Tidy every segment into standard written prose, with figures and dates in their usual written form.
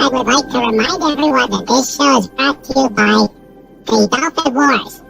I would like to remind everyone that this show is brought to you by the Dolphin Wars.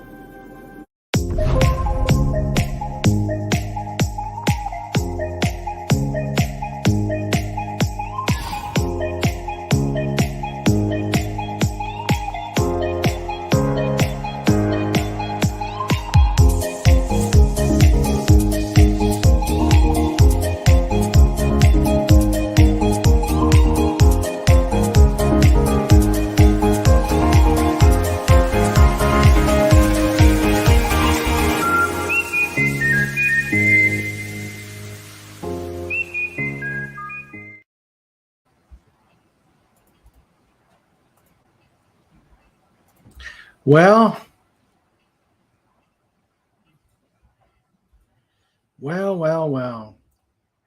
Well,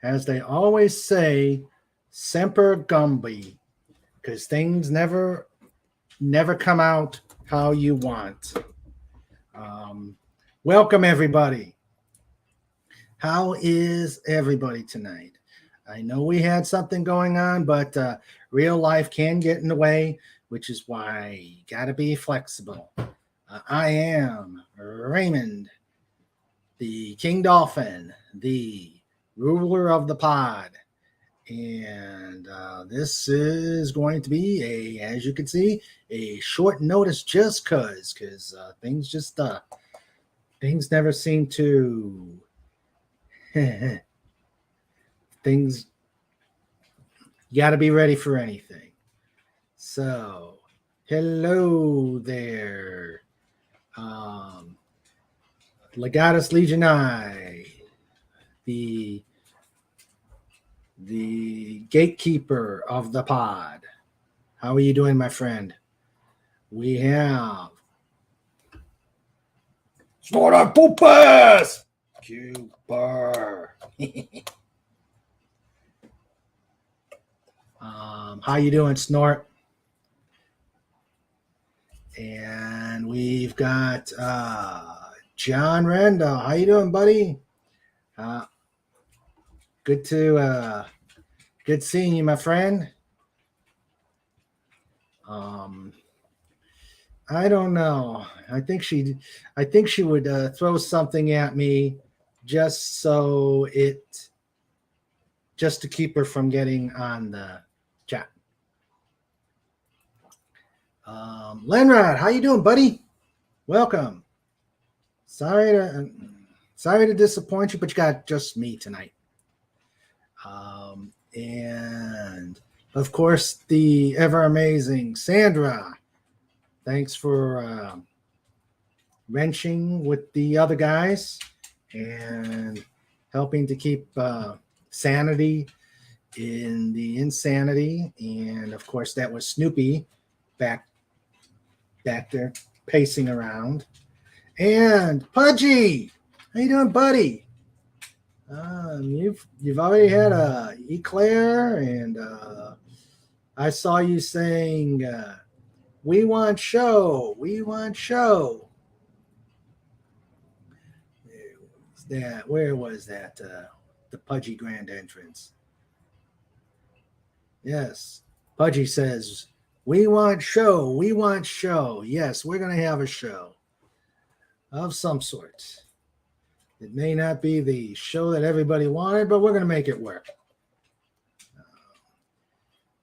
as they always say, semper gumby, because things never come out how you want. Welcome, everybody. How is everybody tonight? I know we had something going on, but real life can get in the way, which is why you got to be flexible. I am Raymond, the King Dolphin, the ruler of the pod. And this is going to be as you can see, a short notice just because things never seem to, things, you got to be ready for anything. So, hello there. Legatus Legionii, the gatekeeper of the pod. How are you doing, my friend? We have Snort Poopers! Cooper. How you doing, Snort? And we've got John Randall. How you doing, buddy? Good seeing you, my friend. I don't know. I think she would throw something at me just to keep her from getting on the chat. Lenrod, how you doing, buddy? Welcome. Sorry to disappoint you, but you got just me tonight. And of course, the ever amazing Sandra. Thanks for wrenching with the other guys and helping to keep sanity in the insanity. And of course, that was Snoopy back there pacing around. And Pudgy, how you doing, buddy? You've already had a eclair, and I saw you saying, "We want show, we want show." Where was that? The Pudgy grand entrance. Yes, Pudgy says, "We want show, we want show." Yes, we're gonna have a show of some sort. It may not be the show that everybody wanted, but we're going to make it work.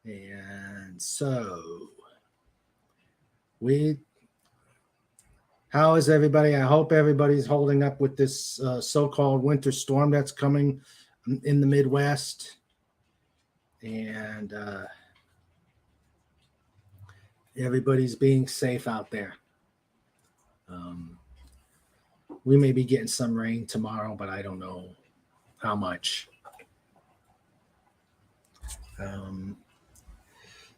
And so, how is everybody? I hope everybody's holding up with this so-called winter storm that's coming in the Midwest. And everybody's being safe out there. We may be getting some rain tomorrow, but I don't know how much.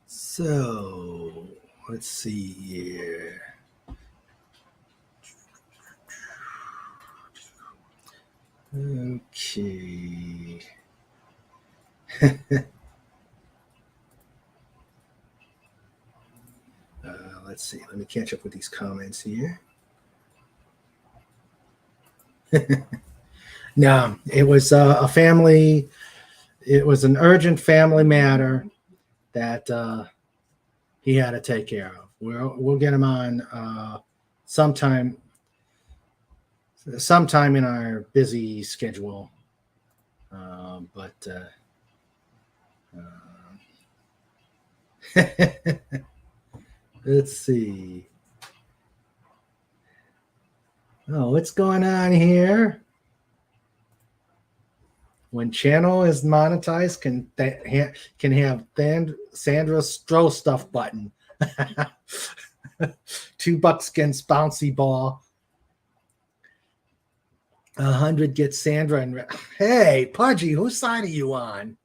So let's see here. Okay. Let's see. Let me catch up with these comments here. No, it was a family. It was an urgent family matter that he had to take care of. We'll get him on sometime in our busy schedule. Let's see. Oh, what's going on here? When channel is monetized, can have Sandra Stroh stuff button. $2 against bouncy ball. 100 gets Sandra and hey, Pudgy, whose side are you on?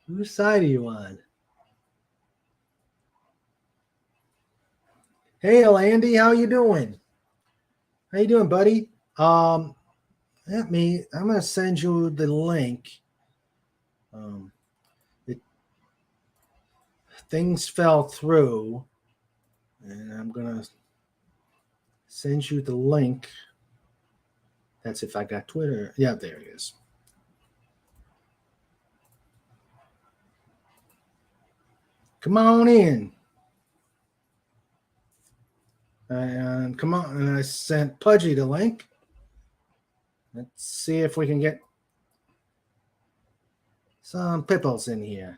Whose side are you on? Hey, Andy, how you doing? How you doing, buddy? I'm gonna send you the link. Things fell through, and I'm gonna send you the link. That's if I got Twitter. Yeah, there it is. Come on in. And come on, and I sent Pudgy the link. Let's see if we can get some pipples in here.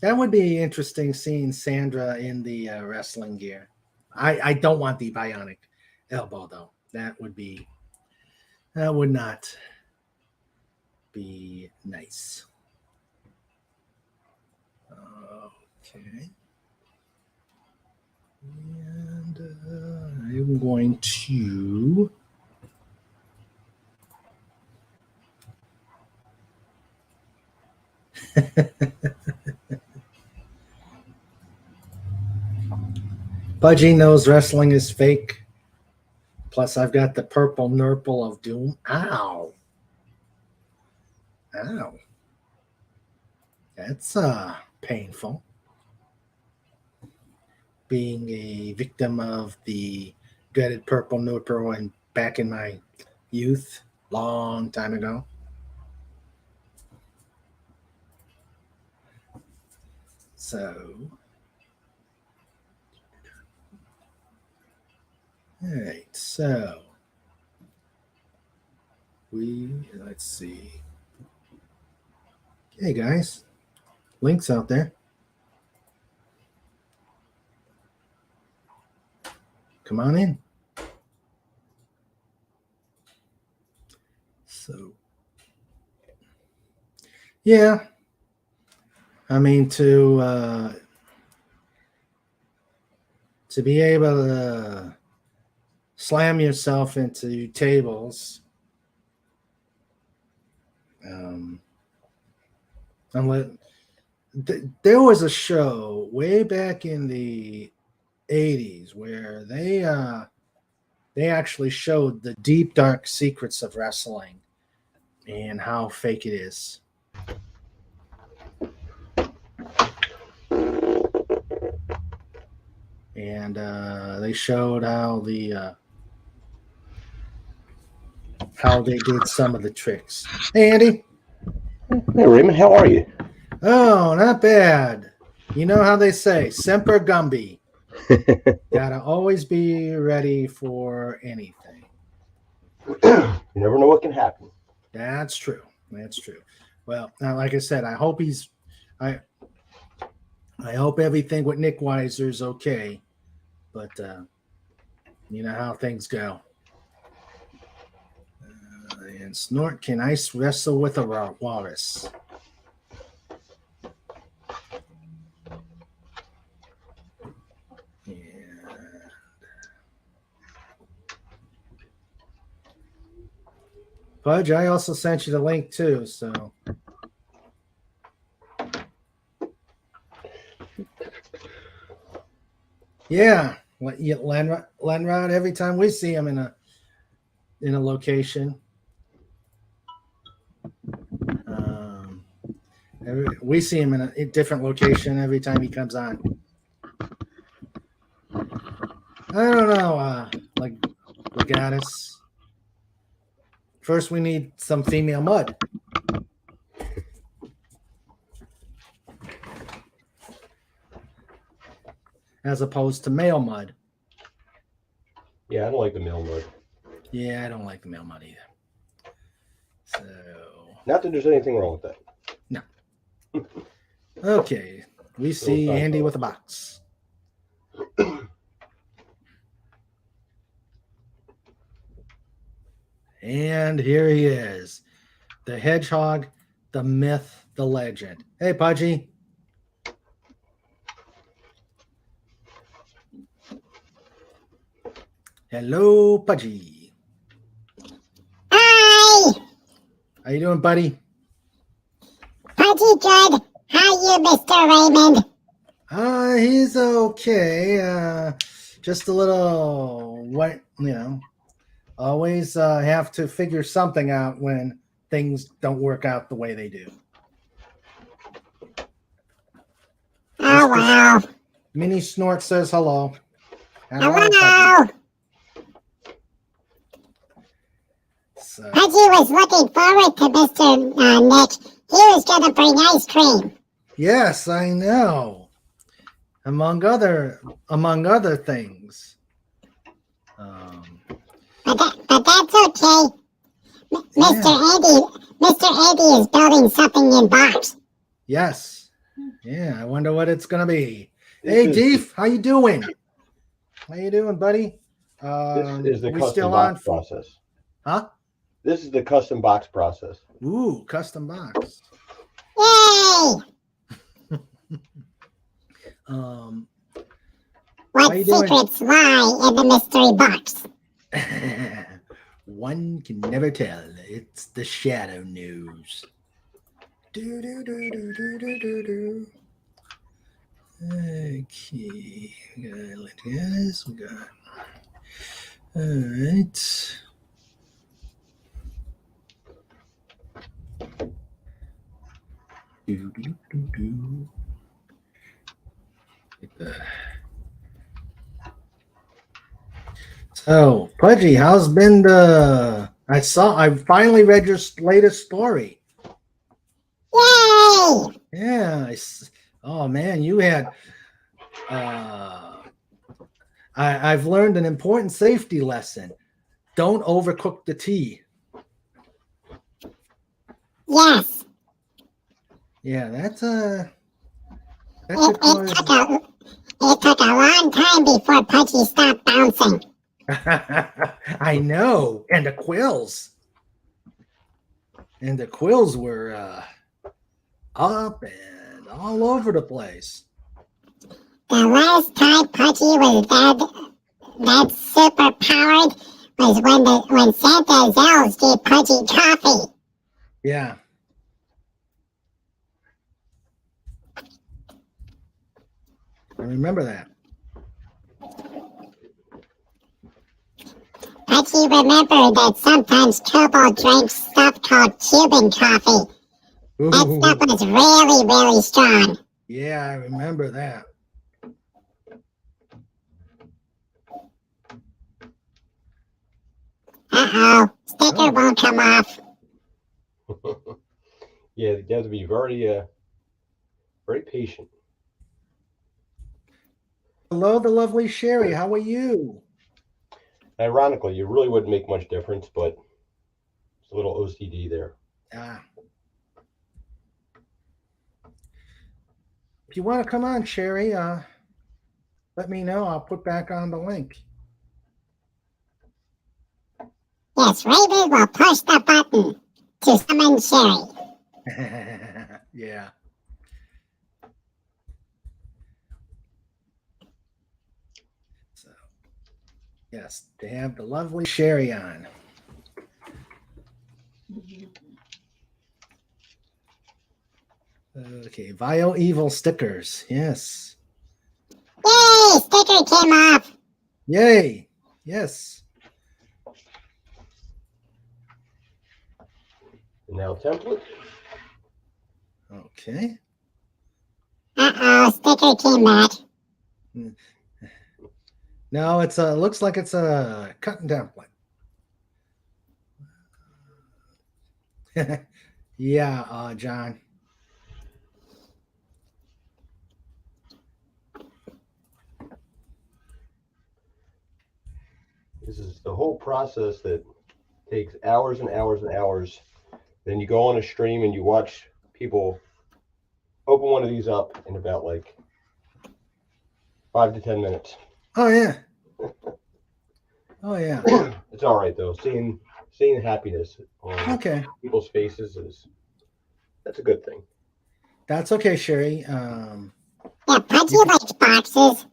That would be interesting seeing Sandra in the wrestling gear. I don't want the bionic elbow though. That would not be nice. Okay. And I'm going to Pudgy knows wrestling is fake. Plus, I've got the purple nurple of doom. Ow. Ow. That's painful. Being a victim of the dreaded purple nurple and back in my youth, long time ago. So, all right, so let's see. Hey guys, links out there. Come on in. So, yeah, I mean to be able to slam yourself into tables. There was a show way back in the 80s where they actually showed the deep dark secrets of wrestling and how fake it is. And they showed how they did some of the tricks. Hey, Andy. Hey, Raymond, how are you? Oh, not bad. You know how they say, Semper Gumby. Gotta always be ready for anything. You never know what can happen. That's true. That's true. Well, like I said, I hope I hope everything with Nickweiser is okay. But you know how things go. And Snort, can ice wrestle with a walrus? Pudge, I also sent you the link too, so. Yeah, Lenrod, every time we see him in a location, we see him in a different location every time he comes on. I don't know, like Legatus. First, we need some female mud. As opposed to male mud. Yeah, I don't like the male mud. Yeah, I don't like the male mud either. So, Not that there's anything wrong with that. no. Okay, we see Andy with a box. And here he is. The hedgehog, the myth, the legend. Hey, Pudgy. Hello, Pudgy. Hi! How you doing, buddy? Pretty good. How you, Mr. Raymond? He's okay. Just a little, always have to figure something out when things don't work out the way they do. Oh, wow. Minnie Snort says hello. Hello. So, Pudgy was looking forward to Mr. Nick. He was going to bring ice cream. yes, I know. Among other things. But that's okay. Mr. Andy is building something in box. Yes. Yeah, I wonder what it's gonna be. Hey, Deef, how you doing? How you doing, buddy? This is the we custom still box on? process. Huh? This is the custom box process. Ooh, custom box. Yay! What you doing? secrets lie in the mystery box? One can never tell. It's the shadow news. Do do do do do do do do. Okay, we got this. We got. All right. Do do do do. Get the. So, Pudgy, how's been the? I finally read your latest story. Yay! Yeah. Oh man, you had. I've learned an important safety lesson. Don't overcook the tea. Yes. Yeah, that's a. It took a long time before Pudgy stopped bouncing. I know, and the quills. And the quills were up and all over the place. The last time Pudgy was that super powered was when Santa's elves gave Pudgy coffee. Yeah. I remember that. Pudgy remembered that sometimes Turbo drank stuff called Cuban coffee. That stuff was really, really strong. Yeah, I remember that. Uh-oh, sticker won't come off. Yeah, you have to be very, very patient. Hello, the lovely Sherry. How are you? Ironically, you really wouldn't make much difference, but it's a little OCD there. If you want to come on, Sherry, let me know. I'll put back on the link. Yes, Raven will push the button to summon Sherry. Yeah. So, yes, to have the lovely Sherry on. Okay, Vile Evil stickers. Yes. Yay! Sticker came off. Yay. Yes. Now template. Okay. Uh-oh, sticker came back. No, it's looks like it's a cutting template. Yeah, John. This is the whole process that takes hours and hours and hours. Then you go on a stream and you watch people open one of these up in about like 5 to 10 minutes. Oh yeah. Oh yeah. It's all right though. Seeing happiness on Okay. people's faces that's a good thing. That's okay, Sherry. Yeah, Pudgy likes boxes.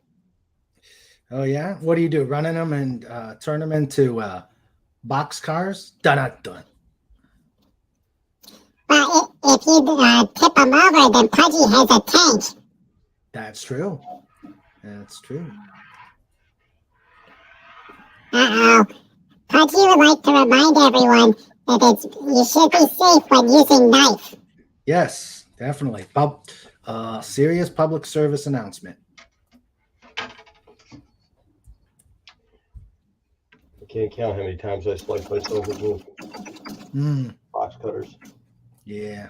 Oh yeah. What do you do? Running them and turn them into box cars? Dun dun dun. But if you tip them over, then Pudgy has a tank. That's true. That's true. Uh-oh. Pudgy would like to remind everyone that you should be safe when using knife. Yes, definitely. Serious public service announcement. I can't count how many times I sliced myself with those box cutters. Yeah.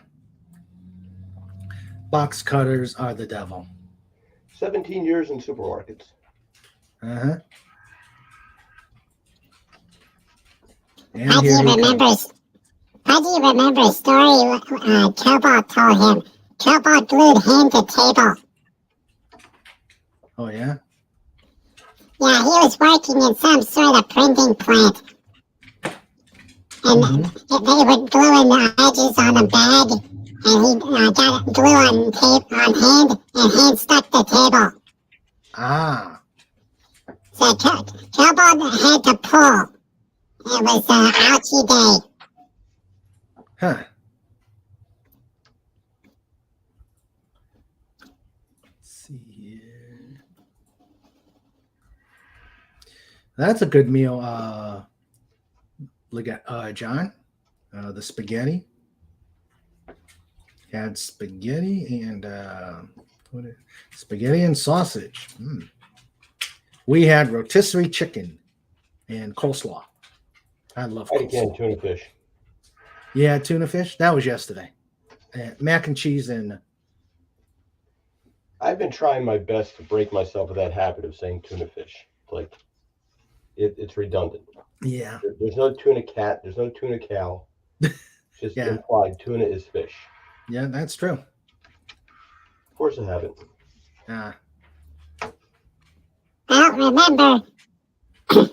Box cutters are the devil. 17 years in supermarkets. Uh-huh. And Pudgy here he comes. remembers a story Cobalt told him. Cobalt glued him to table. Oh yeah? Yeah, he was working in some sort of printing plant. And they would glue in the edges on a bag, and he got glue on tape on hand, and hand stuck the table. Ah. So Cobalt had to pull. It was an ouchie day. Huh. Let's see here. That's a good meal. Look at John. The spaghetti. Had spaghetti and spaghetti and sausage. We had rotisserie chicken and coleslaw. I love I had coleslaw. tuna fish. Yeah, tuna fish. That was yesterday. Mac and cheese and. I've been trying my best to break myself of that habit of saying tuna fish. Like, it's redundant. Yeah. There's no tuna cat. There's no tuna cow. It's just implied tuna is fish. Yeah, that's true. Of course I haven't. Well, remember, you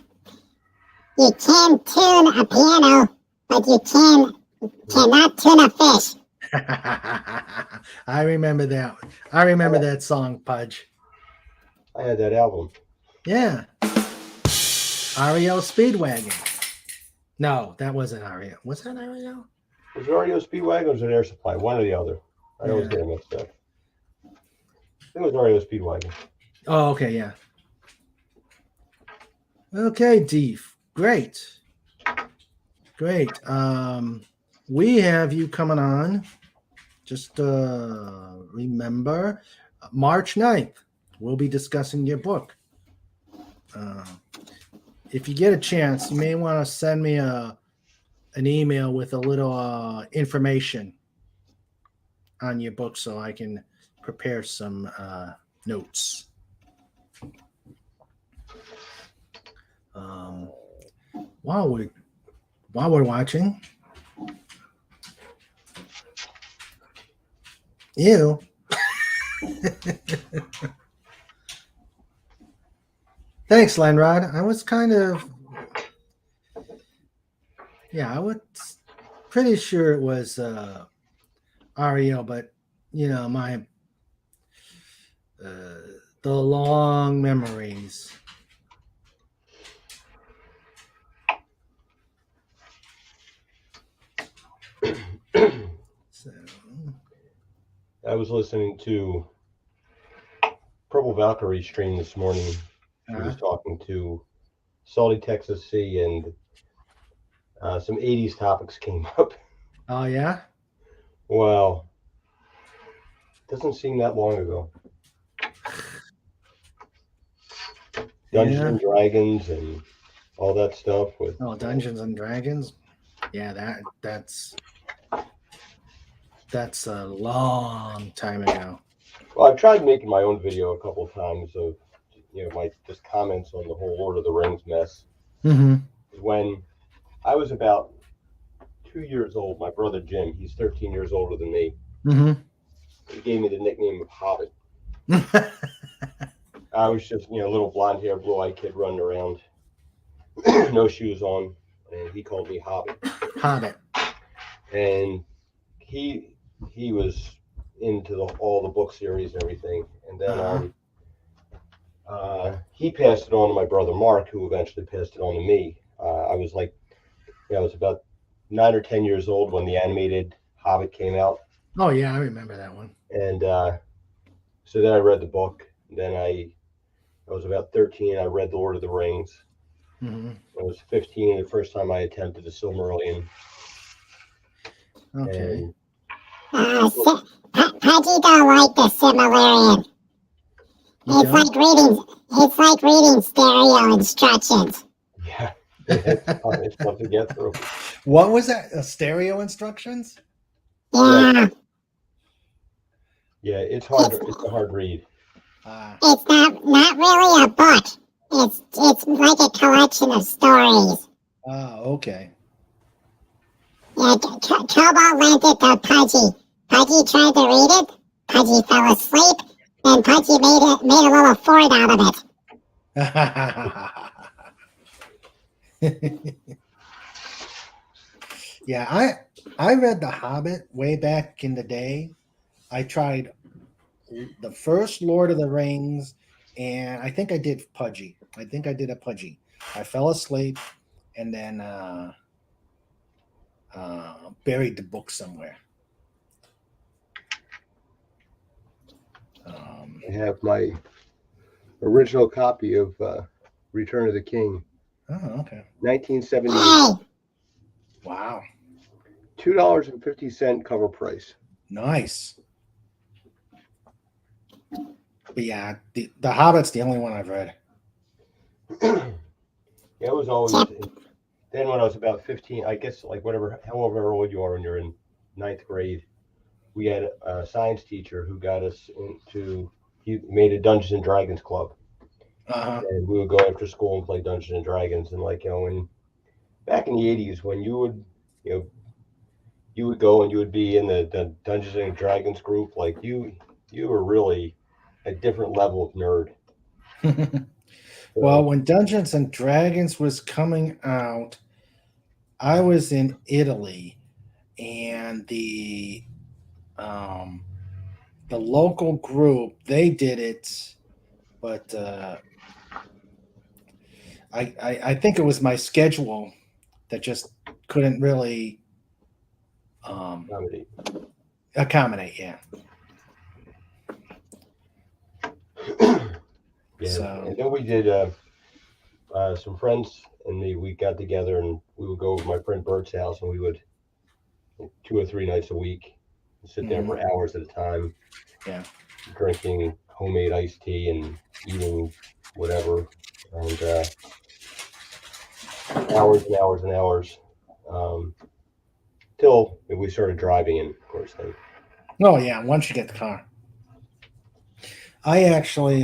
can tune a piano, but you cannot tune a fish. I remember that. I remember that song, Pudge. I had that album. Yeah. REO Speedwagon. No, that wasn't REO. Was that REO? Was it REO Speedwagon or was it Air Supply? One or the other. I always get it mixed up. I think it was REO Speedwagon. Oh, okay, yeah. Okay, Deef. Great. Great. We have you coming on. Just remember, March 9th, we'll be discussing your book. If you get a chance, you may want to send me an email with a little information on your book so I can prepare some notes. While we're watching, ew. Thanks, Lenrod. I was kind of, I was pretty sure it was REO, but my the long memories. So I was listening to Purple Valkyrie stream this morning. She was talking to Salty Texas Sea, and some 80s topics came up. Oh, yeah? Wow. Doesn't seem that long ago. Dungeons and Dragons and all that stuff with Dungeons and Dragons. Yeah, that's That's a long time ago. Well, I've tried making my own video a couple of times of, my just comments on the whole Lord of the Rings mess. Mm-hmm. When I was about 2 years old, my brother Jim, he's 13 years older than me, Mm-hmm. he gave me the nickname of Hobbit. I was just, a little blonde hair, blue eyed kid running around, no shoes on, and he called me Hobbit. Hobbit. And he was into all the book series and everything. And then he passed it on to my brother Mark, who eventually passed it on to me. I was like, I was about 9 or 10 years old when the animated Hobbit came out. Oh yeah, I remember that one. And so then I read the book. Then I was about 13. I read The Lord of the Rings. Mm-hmm. I was 15 the first time I attempted the Silmarillion. Okay. And Pudgy don't like the Silmarillion. It's like reading stereo instructions. yeah, it's tough to get through. What was that? Stereo instructions? Yeah. Yeah, it's hard. It's a hard read. It's not really a book. It's like a collection of stories. Okay. Yeah, Kobo lent it to Pudgy. Pudgy tried to read it. Pudgy fell asleep. Then Pudgy made a little fort out of it. Yeah, I read The Hobbit way back in the day. I tried the first Lord of the Rings, and I think I did Pudgy. I think I did a Pudgy. I fell asleep and then buried the book somewhere. I have my original copy of Return of the King. Oh, okay. 1978. Hey, Wow. $2.50 cover price. Nice. But yeah, the Hobbit's the only one I've read. Yeah, it was always. Then when I was about 15, I guess like however old you are when you're in 9th grade, we had a science teacher who got us into. He made a Dungeons and Dragons club, and we would go after school and play Dungeons and Dragons. And when back in the 80s, when you would go and you would be in the Dungeons and Dragons group, like you were really a different level of nerd. Well, when Dungeons and Dragons was coming out, I was in Italy, and the local group, they did it, but I think it was my schedule that just couldn't really accommodate. Yeah. Yeah, So, and then we did some friends and me. We got together and we would go over to my friend Bert's house, and we would 2 or 3 nights a week sit there for hours at a time. Yeah, drinking homemade iced tea and eating whatever, and hours and hours and hours till we started driving. And of course, then. Oh yeah, once you get the car. I actually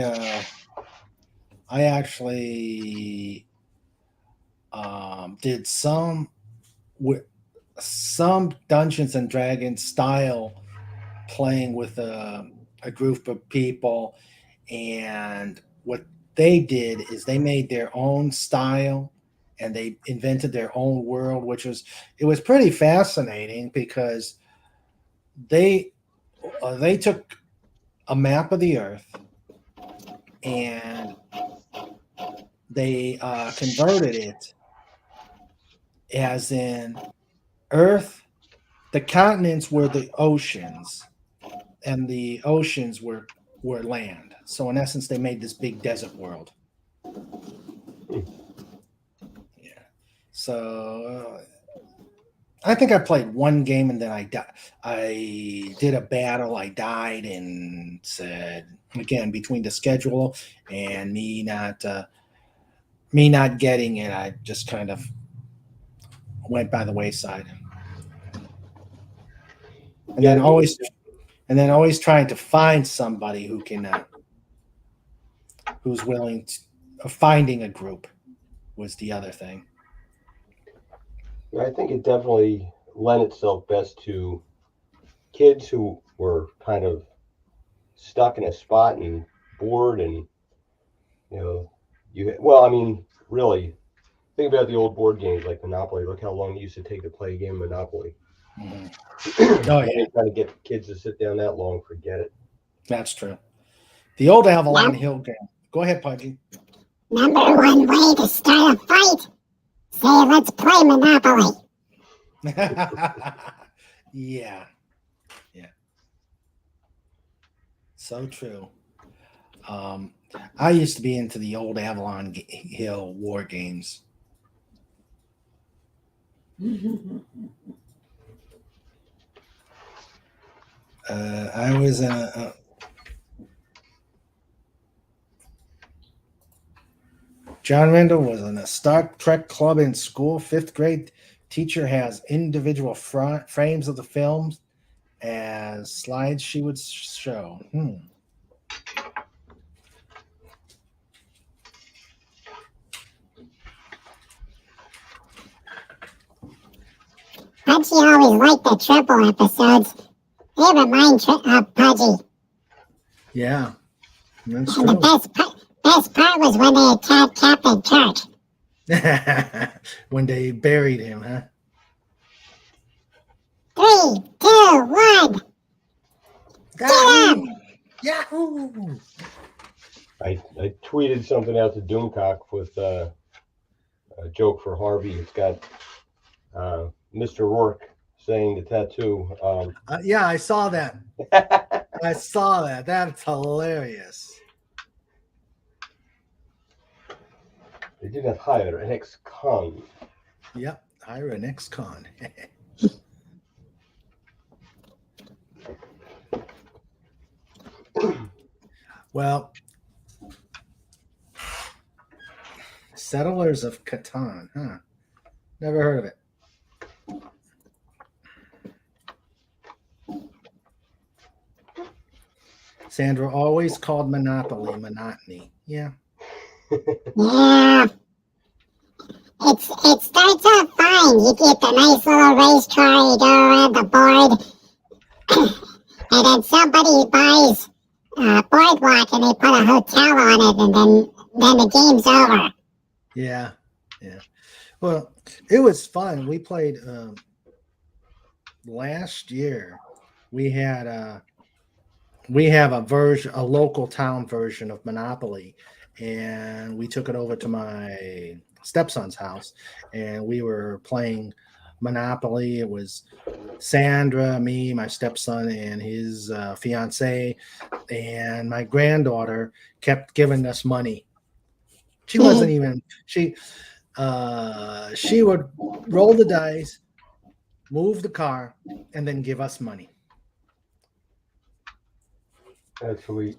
did some Dungeons and Dragons style playing with a group of people, and what they did is they made their own style and they invented their own world, it was pretty fascinating because they took a map of the earth and they converted it as in earth, the continents were the oceans and the oceans were land. So in essence, they made this big desert world. Yeah. So I think I played one game and then I did a battle. I died and said, again, between the schedule and me not getting it, I just kind of went by the wayside. And Yeah, then always trying to find somebody who can, who's willing to, finding a group was the other thing. I think it definitely lent itself best to kids who were kind of stuck in a spot and bored, and I mean, really, think about the old board games like Monopoly. Look how long it used to take to play a game of Monopoly. Mm-hmm. Oh, yeah. Trying to get kids to sit down that long, forget it. That's true. The old Avalon Hill game. Go ahead, Pudgy. Number one way to start a fight. Say, let's play Monopoly. Yeah. So true. I used to be into the old Avalon Hill war games. I was in a John Randall was in a Star Trek club in school. 5th grade teacher has individual frames of the films as slides she would show. Pudgy always liked the triple episodes. They remind Pudgy. Yeah, that's and true. The best part was when they attacked Captain Kirk. When they buried him, huh? 3, 2, 1. Get him! Yahoo! I tweeted something out to Doomcock with a joke for Harvey. It's got Mr. Rourke saying the tattoo. Yeah, I saw that. I saw that. That's hilarious. They didn't hire an ex-con. Yep, hire an ex-con. Well, Settlers of Catan, huh? Never heard of it. Sandra always called Monopoly monotony. Yeah. Yeah. It starts off fine. You get the nice little race car, you go around the board, and then somebody buys Boardwalk and they put a hotel on it, and then the game's over. Yeah. Well, it was fun. We played last year. We have a local town version of Monopoly, and we took it over to my stepson's house, and we were playing Monopoly. It was Sandra, me, my stepson, and his fiance, and my granddaughter kept giving us money. She wasn't even she would roll the dice, move the car, and then give us money. That's sweet.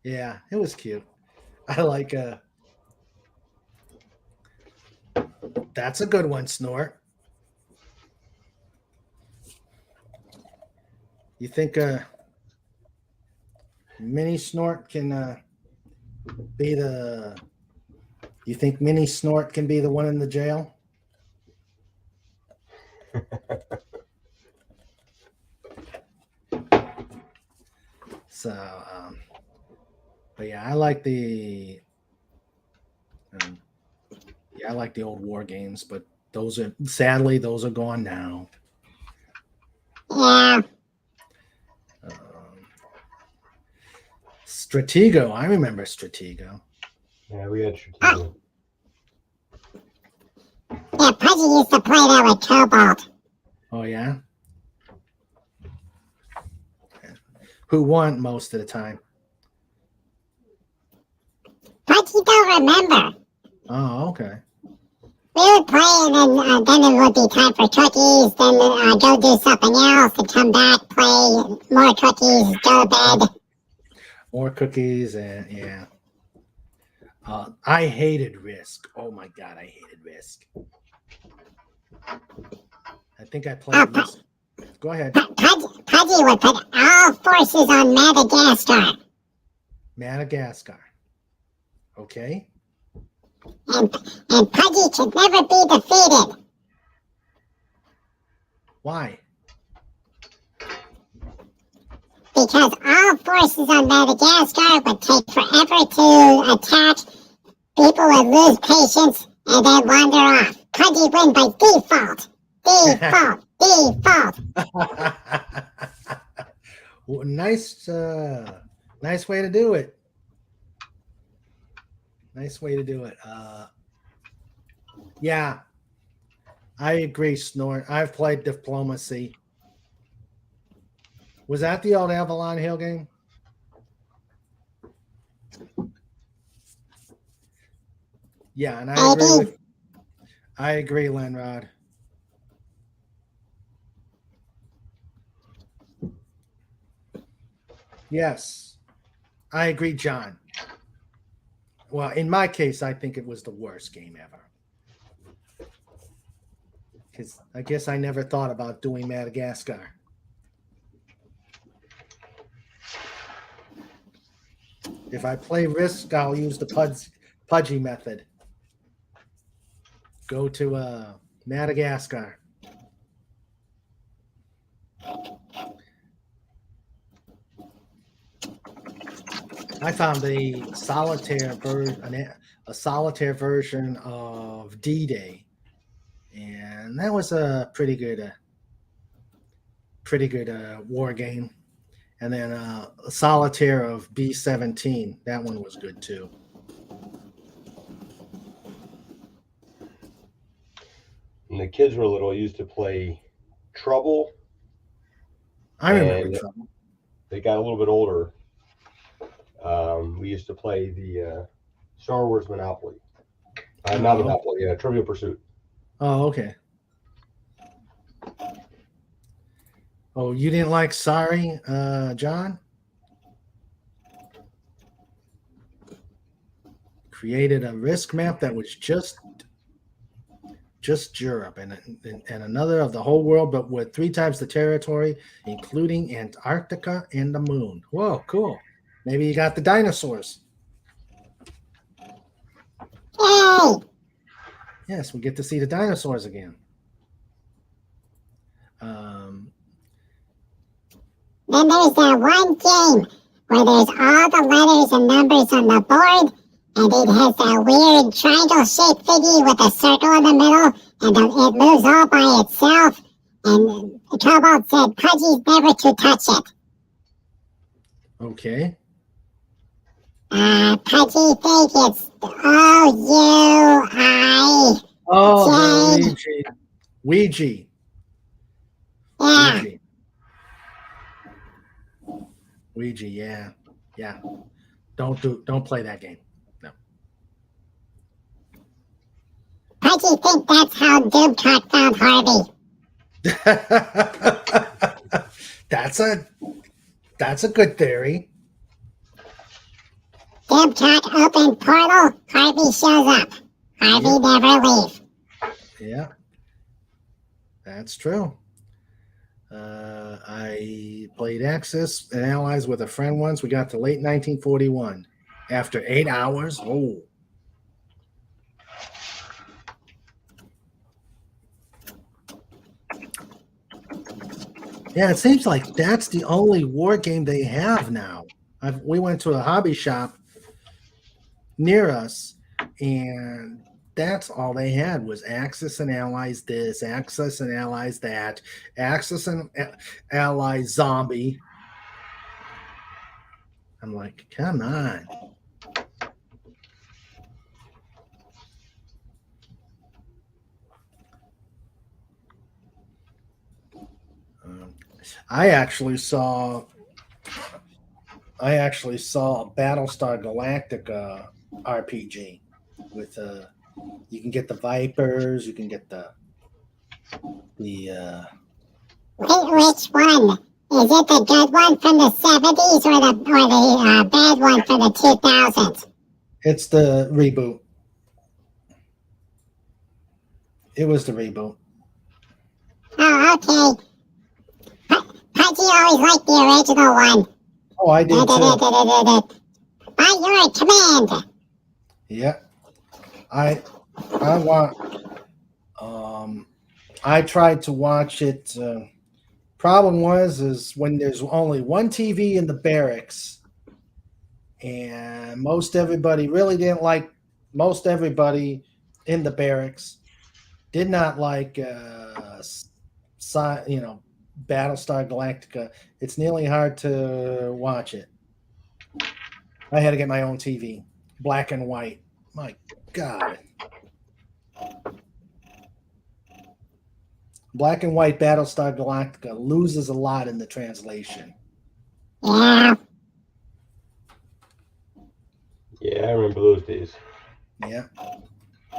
Yeah, it was cute. I like that's a good one, Snort. You think Mini Snort can be the you think Mini Snort can be the one in the jail? So but yeah, I like the I like the old war games, but those are sadly gone now. Yeah. Stratego, I remember Stratego. Yeah, we had Stratego. Yeah, Pudgy used to play that with Cobalt. Oh yeah. Who won most of the time? Pudgy don't remember. Oh, okay. We would play, and then it would be time for cookies, then go do something else, and come back, play more cookies, go to bed. More cookies, and yeah. I hated Risk. Oh my God, I hated Risk. I think I played Risk. Go ahead. Pudgy would put all forces on Madagascar. Madagascar. Okay. And Pudgy should never be defeated. Why? Because all forces on Madagascar would take forever to attack. People would lose patience and then wander off. Pudgy win by default. Default. Well, nice way to do it. Nice way to do it. Yeah, I agree, Snort. I've played Diplomacy. Was that the old Avalon Hill game? Yeah, and I agree, Lenrod. Yes, I agree, John. Well, in my case, I think it was the worst game ever. Because I guess I never thought about doing Madagascar. If I play Risk, I'll use the Pudgy method. Go to Madagascar. I found a solitaire version of D-Day, and that was a pretty good war game. And then a solitaire of B-17, that one was good too. When the kids were little, I used to play Trouble. I remember Trouble. They got a little bit older. We used to play the Star Wars Monopoly. Not Monopoly, Trivial Pursuit. Oh, okay. Oh, you didn't like Sorry, John? Created a risk map that was just Europe and another of the whole world, but with 3 times the territory, including Antarctica and the moon. Whoa, cool. Maybe you got the dinosaurs. Yay! Yes, we get to see the dinosaurs again. Then there's that one game where there's all the letters and numbers on the board, and it has that weird triangle-shaped thingy with a circle in the middle, and it moves all by itself. And Cobalt said Pudgy's never to touch it. Okay. Pudgy think it's O-U-I. Oh, the Ouija. Yeah. Ouija, yeah. Don't play that game. No. Pudgy think that's how Doomcock found Harvey. That's a good theory. Doomcock opened portal, Harvey shows up. Harvey never leave. Yeah. That's true. I played Axis and Allies with a friend once. We got to late 1941. After 8 hours. Oh. Yeah, it seems like that's the only war game they have now. We went to a hobby shop near us, and that's all they had was Axis and Allies this, Axis and Allies that, Axis and Allies Zombie. I'm like, come on. I actually saw Battlestar Galactica RPG with you can get the Vipers, you can get the Which one? Is it the good one from the 70s or the bad one from the 2000s? It's the reboot. It was the reboot. Oh, okay. Pudgy always liked the original one. Oh, I did too. By your command. Yeah. I want. I tried to watch it. Problem is when there's only one TV in the barracks, and most everybody really didn't like. Most everybody in the barracks did not like, Battlestar Galactica. It's nearly hard to watch it. I had to get my own TV, black and white. My God. Black and white Battlestar Galactica loses a lot in the translation. Yeah. Yeah, I remember those days. Yeah.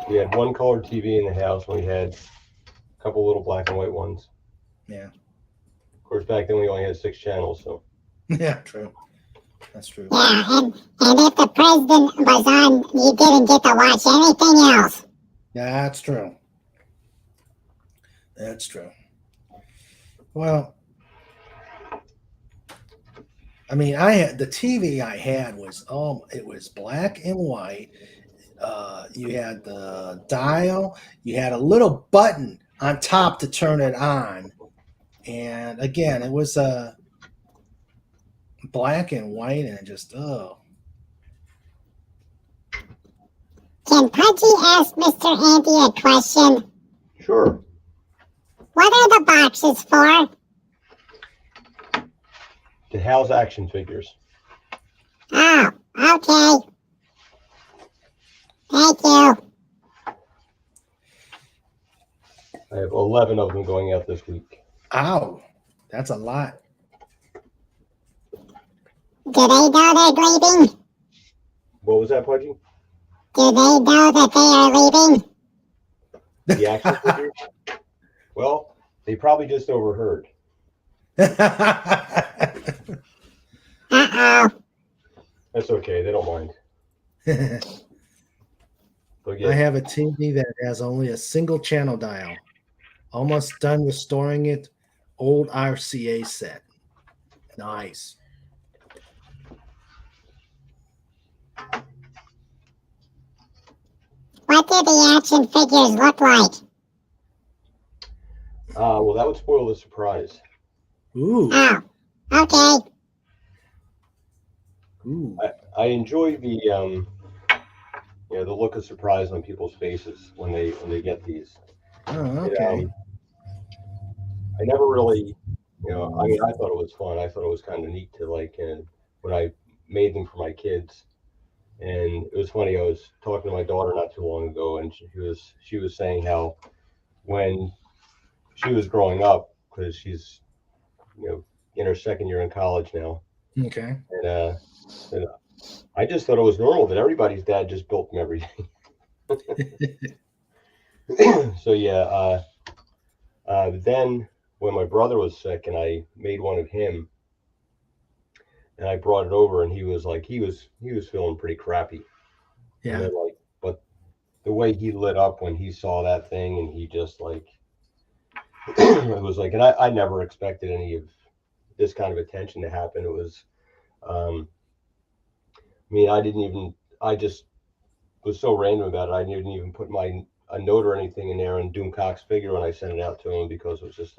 We had one colored TV in the house, and we had a couple little black and white ones. Yeah. Of course, back then we only had 6 channels, so. Yeah, true. That's true. Yeah, and if the president was on, you didn't get to watch anything else. Yeah, that's true. That's true. Well, I mean, the TV I had was it was black and white. You had the dial. You had a little button on top to turn it on, and again, it was black and white, and just Can Pudgy ask Mr. Andy a question? Sure. What are the boxes for? To house action figures. Oh, okay. Thank you. I have 11 of them going out this week. Ow, that's a lot. Do they know they're leaving? What was that, Pudgy? Do they know that they are leaving? The action figures? Well, they probably just overheard. Uh-oh. That's okay. They don't mind. But yeah, I have a TV that has only a single channel dial. Almost done restoring it. Old RCA set. Nice. What do the action figures look like? well, that would spoil the surprise. Ooh. Oh, okay. Ooh. I enjoy the the look of surprise on people's faces when they get these. Oh, okay. I never really, I mean, I thought it was fun. I thought it was kind of neat to when I made them for my kids. And it was funny. I was talking to my daughter not too long ago, and she was saying how when she was growing up, because she's in her second year in college now, Okay. and I just thought it was normal that everybody's dad just built them every day. So yeah, then when my brother was sick, and I made one of him, and I brought it over, and he was feeling pretty crappy. Yeah. And then, but the way he lit up when he saw that thing, and he just it was and I never expected any of this kind of attention to happen. It was, I mean, I just was so random about it. I didn't even put a note or anything in there on Doomcock's figure when I sent it out to him, because it was just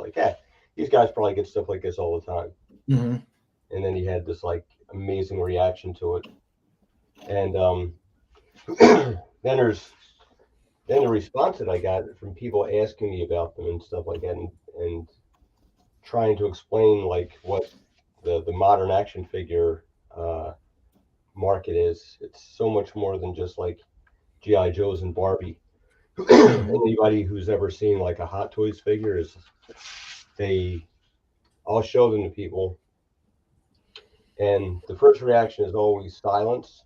these guys probably get stuff like this all the time. Mm-hmm. And then he had this amazing reaction to it. And then the response that I got from people asking me about them and stuff like that, and trying to explain what the modern action figure market is. It's so much more than just G.I. Joes and Barbie. Anybody who's ever seen a Hot Toys figure I'll show them to people, and the first reaction is always silence,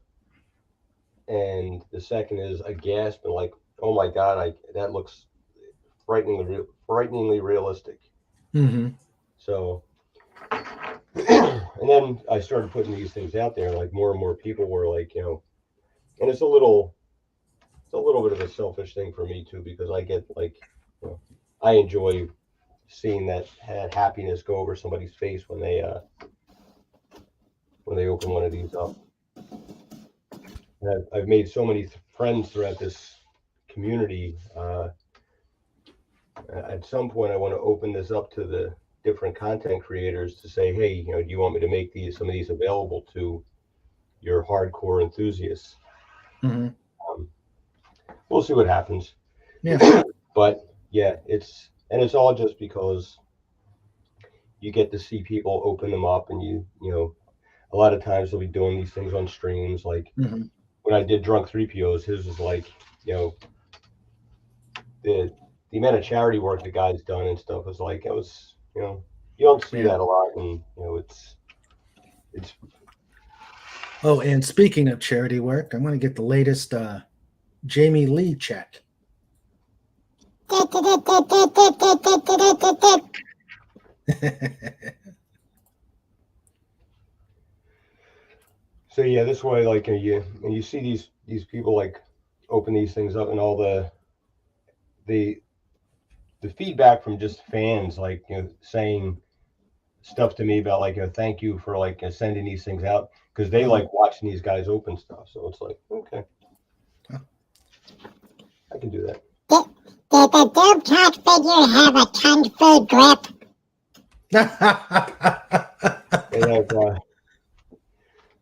and the second is a gasp and oh my God, that looks frighteningly realistic. Mm-hmm. So, and then I started putting these things out there, more and more people were and it's a little bit of a selfish thing for me too, because I get I enjoy seeing that happiness go over somebody's face when they open one of these up. And I've made so many friends throughout this community. At some point, I want to open this up to the different content creators to say, hey, you know, do you want me to make some of these available to your hardcore enthusiasts? Mm-hmm. We'll see what happens. Yeah. But yeah, it's all just because you get to see people open them up, and you know, a lot of times they'll be doing these things on streams. Like when I did Drunk 3POs, his was like, you know, the amount of charity work the guy's done and stuff was like, it was, you know, you don't see that a lot, and you know, it's. Oh, and speaking of charity work, I'm going to get the latest Jamie Lee check. So yeah, this way, like you see these people like open these things up, and all the feedback from just fans, like, you know, saying stuff to me about like, you know, thank you for like sending these things out, because they like watching these guys open stuff. So it's like, okay, I can do that. Did the Doom Cat figure have a kung fu grip?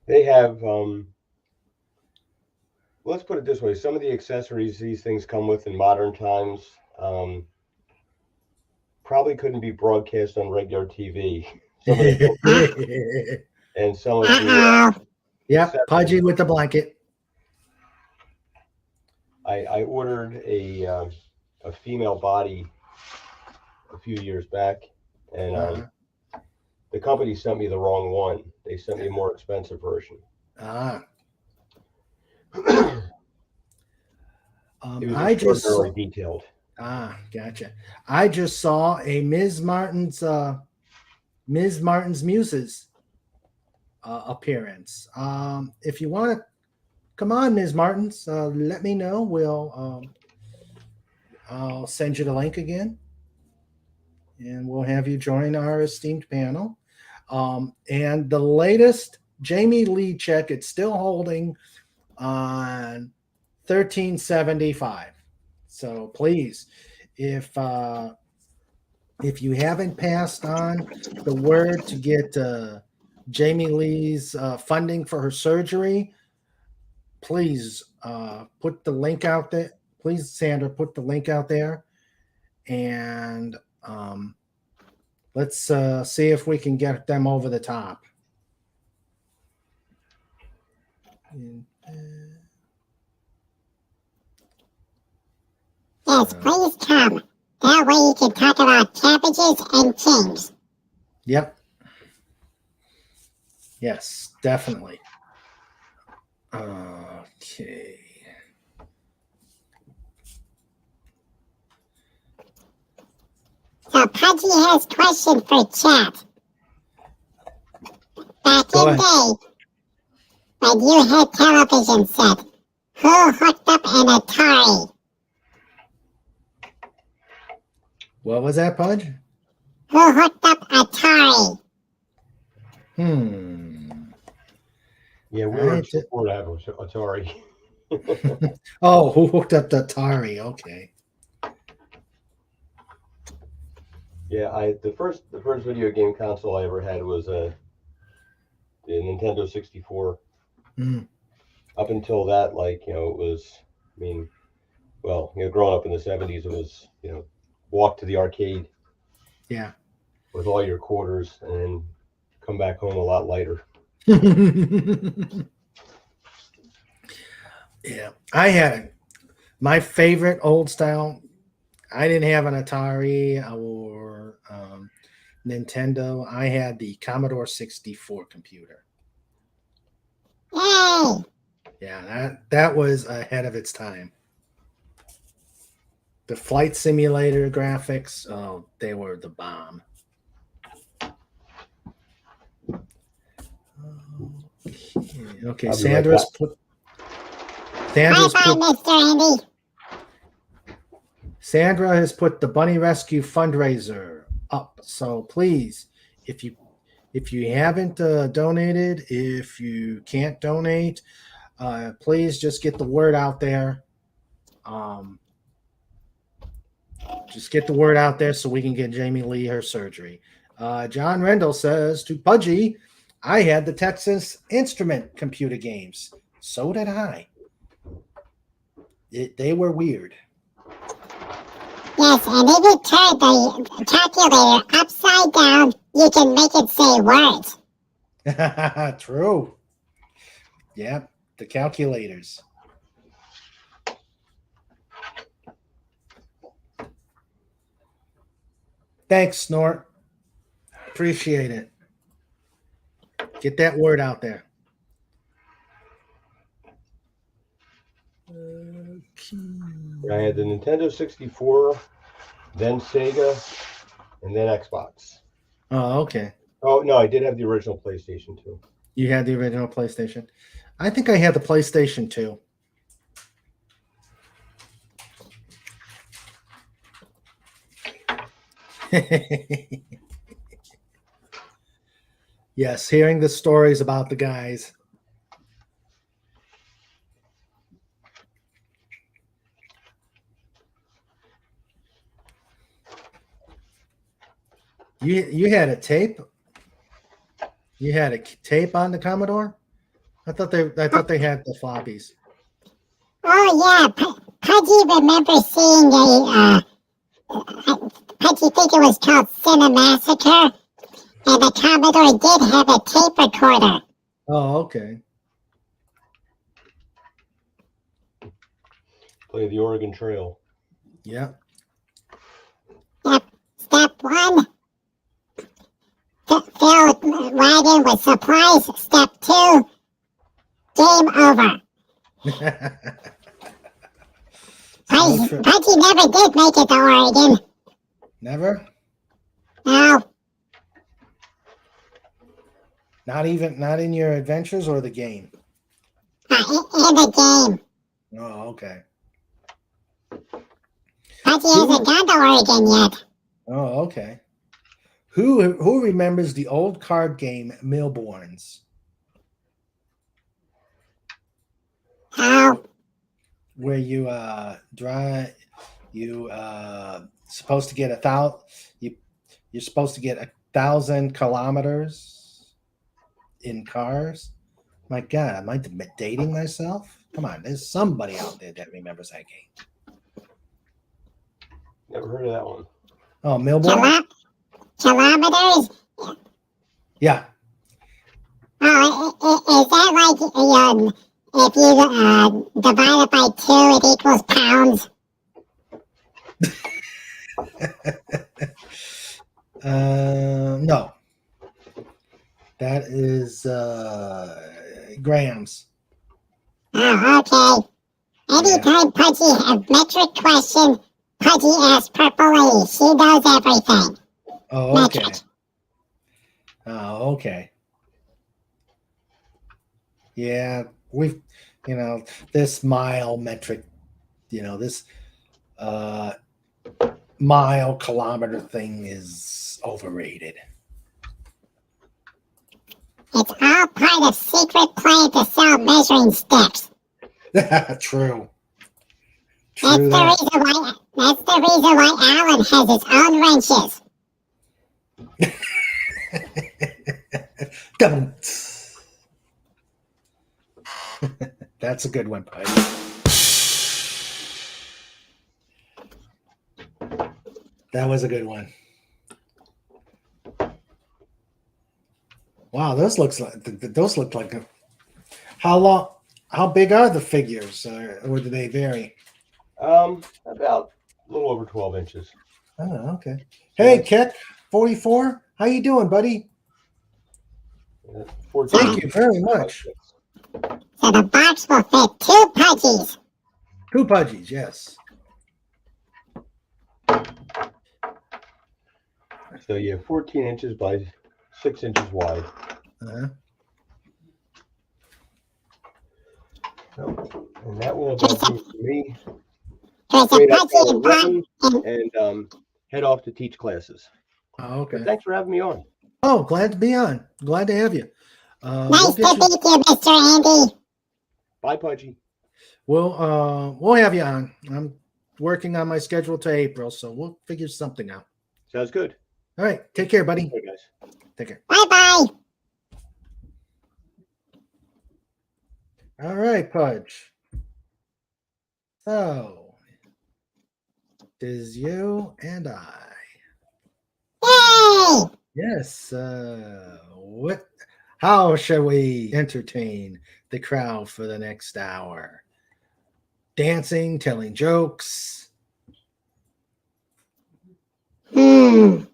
They have let's put it this way, some of the accessories these things come with in modern times probably couldn't be broadcast on regular TV. Some of the and some of the yep, Pudgy with the blanket. I ordered a female body a few years back, and the company sent me the wrong one. They sent me a more expensive version. It was extraordinarily detailed. Gotcha. I just saw a Ms. Martin's Muses appearance. If you want to come on, Ms. Martins, let me know. I'll send you the link again, and we'll have you join our esteemed panel. And the latest Jamie Lee check, it's still holding on $13.75. So please, if you haven't passed on the word to get Jamie Lee's funding for her surgery, please put the link out there. Please, Sandra, put the link out there, and let's see if we can get them over the top. Yes, please come. That way you can talk about cabbages and kings. Yep. Yes, definitely. Okay. So Pudgy has a question for chat. Back in day, when you had television set, who hooked up an Atari? What was that, Pudge? Who hooked up Atari? Yeah, we were support have Atari. Oh, who hooked up the Atari? Okay. Yeah, the first video game console I ever had was the Nintendo 64. Up until that, like, you know, it was, I mean, well, you know, growing up in the 70s, it was, you know, walk to the arcade. Yeah. With all your quarters, and then come back home a lot lighter. Yeah, I had my favorite old style. I didn't have an Atari or Nintendo. I had the Commodore 64 computer. Yay! Yeah, that was ahead of its time. The flight simulator graphics, oh, they were the bomb. Okay, Sandra's put. Mr. Andy. Sandra has put the Bunny Rescue fundraiser up. So please, if you haven't donated, if you can't donate, please just get the word out there. Just get the word out there so we can get Jamie Lee her surgery. John Rendell says to Pudgy, I had the Texas Instrument computer games. So did I. They were weird. Yes, and if you turn the calculator upside down, you can make it say words. True. Yeah, the calculators. Thanks, Snort. Appreciate it. Get that word out there. I had the Nintendo 64, then Sega, and then Xbox. Oh, okay. Oh, no, I did have the original PlayStation 2. You had the original PlayStation. I think I had the PlayStation 2. Yes, hearing the stories about the guys. You had a tape? You had a tape on the Commodore? I thought they had the floppies. Oh, yeah. Pudgy remember seeing Pudgy think it was called Cinemassacre, and the Commodore did have a tape recorder. Oh, okay. Play the Oregon Trail. Yeah. Yep. Step 1. Fill wagon with supplies. Step 2. Game over. Pudgy never did make it to Oregon. Never? No. Not in your adventures or the game? In the game. Oh, okay. Pudgy hasn't gone to Oregon yet. Oh, okay. Who remembers the old card game Millborns? How? Where you supposed to get 1,000. You're supposed to get 1,000 kilometers in cars. My God, am I dating myself? Come on, there's somebody out there that remembers that game. Never heard of that one. Oh, Millborn? Kilometers? Yeah. Oh, is that like if you divide it by 2, it equals pounds? No. That is grams. Oh, okay. Anytime Pudgy has metric question, Pudgy asks Purple Lady. She knows everything. Oh, okay. Metric. Oh, okay. Yeah, we've, this mile metric, this mile kilometer thing is overrated. It's all part of secret plan to sell measuring sticks. True. That's the reason why Alan has his own wrenches. That's a good one, buddy. That was a good one. Wow, those look like how big are the figures, or do they vary? About a little over 12 inches. Oh, okay. Hey, Keck, 44. How you doing, buddy? 14. Thank you very much. So the box will fit 2 Pudgies. 2 Pudgies, yes. So you have 14 inches by 6 inches wide. Uh-huh. And that will about do for me. There's a Wait, I'll Pudgy in black and head off to teach classes. Oh, okay. But thanks for having me on. Oh, glad to be on. Glad to have you. Nice to meet you, Mr. Andy. Bye, Pudgy. We'll have you on. I'm working on my schedule to April, so we'll figure something out. Sounds good. All right. Take care, buddy. Hey, guys. Take care. Bye-bye. All right, Pudge. So, it is you and I. Yay! Yes. How shall we entertain the crowd for the next hour? Dancing, telling jokes. Good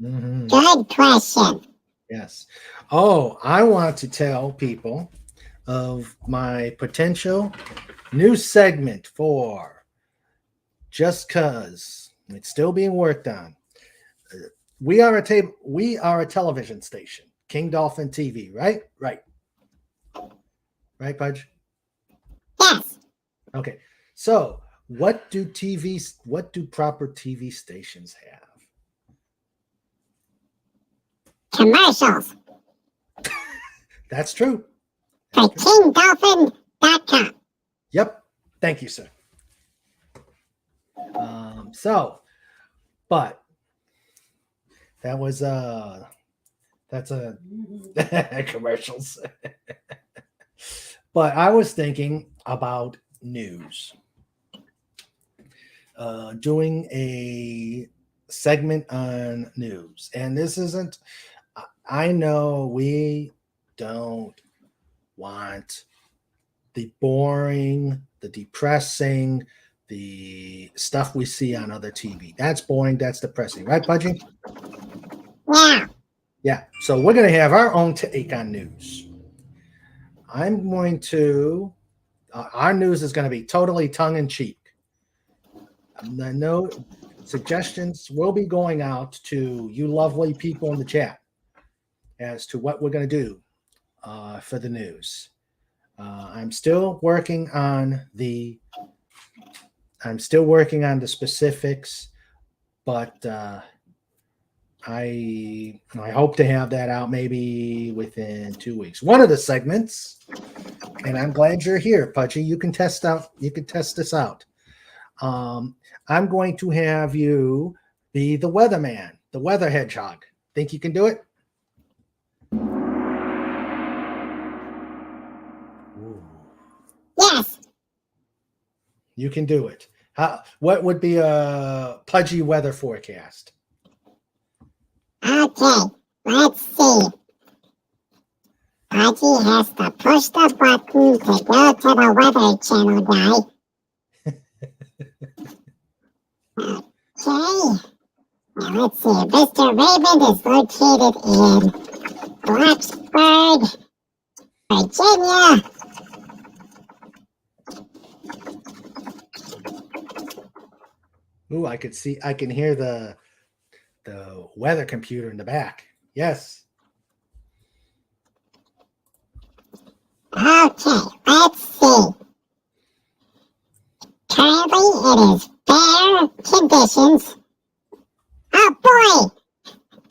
Mm-hmm. question. Yes. Oh, I want to tell people of my potential new segment for Just Cuz. It's still being worked on. We are a television station, King Dolphin TV, right? Right. Right, Pudge? Yes. Okay. So, what do proper TV stations have? Commercials That's true. for KingDolphin.com. Yep. Thank you, sir. But that was that's a commercials. But I was thinking about news. Doing a segment on news. And this isn't, I know we don't want the boring, the depressing, the stuff we see on other TV. That's boring. That's depressing. Right, Budgie? Yeah. Yeah. So we're going to have our own take on news. I'm going to, our news is going to be totally tongue-in-cheek. No suggestions will be going out to you lovely people in the chat as to what we're going to do for the news. I'm still working on the specifics, but I hope to have that out maybe within 2 weeks. One of the segments, and I'm glad you're here, Pudgy. You can test this out. I'm going to have you be the weatherman, the weather hedgehog. Think you can do it? Ooh. Yes. You can do it. What would be a Pudgy weather forecast? Okay. Let's see. Pudgy has to push the button to go to the Weather Channel guy. Okay. Now let's see. Mr. Raymond is located in Blacksburg, Virginia. Ooh, I can hear the weather computer in the back. Yes. Okay, let's see. Currently, it is fair conditions. Oh boy!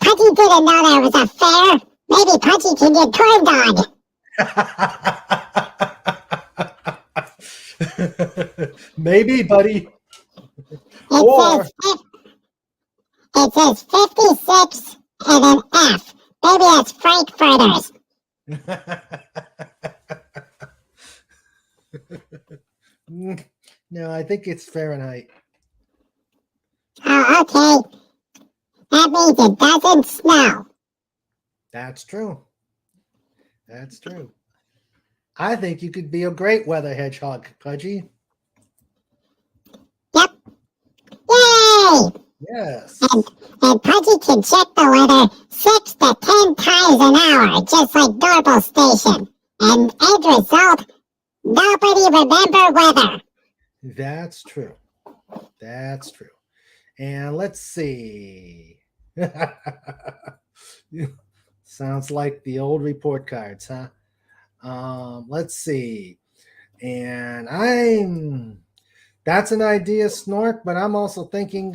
Pudgy didn't know there was a fair. Maybe Pudgy can get corn dog. Maybe, buddy. It says 56 and an F. Maybe it's Frankfurters. No, I think it's Fahrenheit. Oh, okay. That means it doesn't snow. That's true. That's true. I think you could be a great weather hedgehog, Pudgy. Yep. Yay! Yes. And Pudgy can check the weather 6 to 10 times an hour, just like normal station. And end result, nobody remember weather. That's true. That's true. And let's see. Sounds like the old report cards, huh? Let's see. And that's an idea, Snort, but I'm also thinking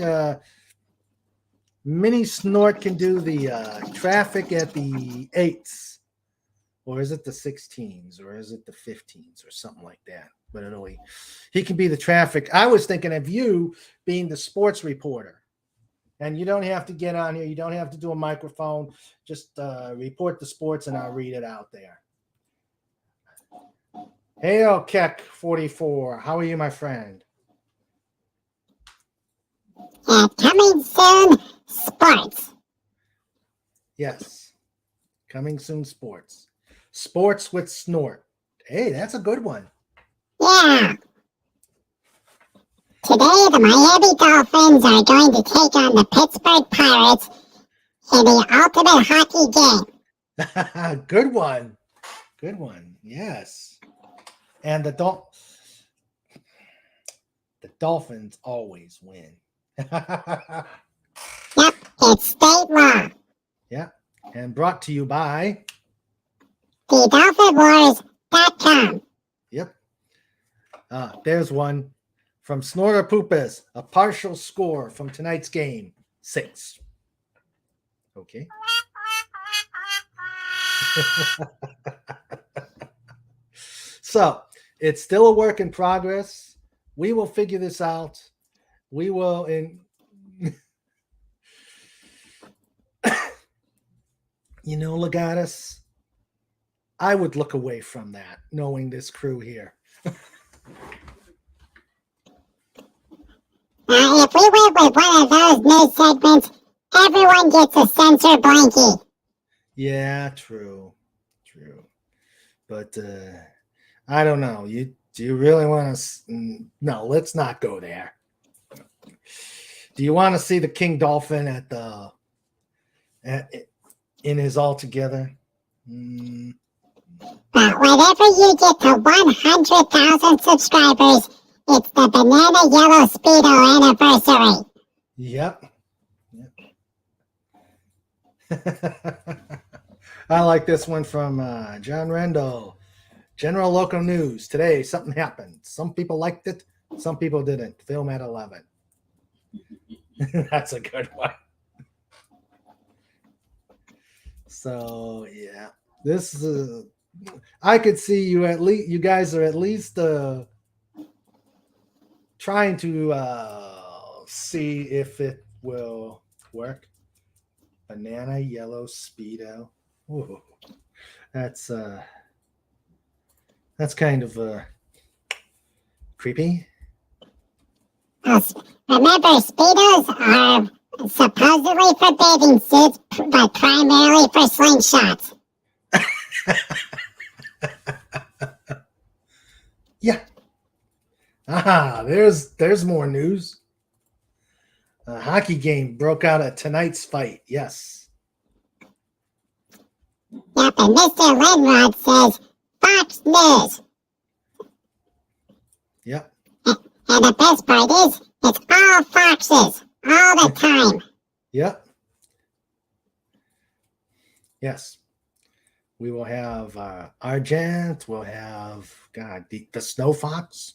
Mini Snort can do the traffic at the 8s, or is it the 16s, or is it the 15s, or something like that. But anyway, he can be the traffic. I was thinking of you being the sports reporter. And you don't have to get on here. You don't have to do a microphone. Just report the sports, and I'll read it out there. Hail, Keck44. How are you, my friend? Coming soon, sports. Yes. Coming soon, sports. Sports with Snort. Hey, that's a good one. Yeah. Today, the Miami Dolphins are going to take on the Pittsburgh Pirates in the ultimate hockey game. Good one. Good one. Yes. And the Dolphins always win. Yep, it's state law. Yeah. And brought to you by TheDolphinWars.com. Yep. There's one from Snorter Poopus. A partial score from tonight's game, 6. Okay. So it's still a work in progress. We will figure this out. We will Legatus, I would look away from that, knowing this crew here. Now, if we went with one of those news segments, everyone gets a censor blankie. Yeah, true. But I don't know. Do you really want to? No, let's not go there. Do you want to see the King Dolphin in his altogether? But whenever you get to 100,000 subscribers, it's the Banana Yellow Speedo anniversary. Yep. I like this one from John Rendell. General Local News. Today, something happened. Some people liked it. Some people didn't. Film at 11. That's a good one. So, yeah. This is... I could see you at least... You guys are at least... trying to see if it will work. Banana Yellow Speedo. Ooh, that's kind of creepy. Remember, Speedos are supposedly for bathing suits, but primarily for slingshots. Yeah. Aha, there's more news. A hockey game broke out at tonight's fight. Yes. Yep, and Mr. Linrod says, Fox News. Yep. And the best part is, it's all foxes, all the time. Yep. Yes. We will have Argent. We'll have, the Snow Fox.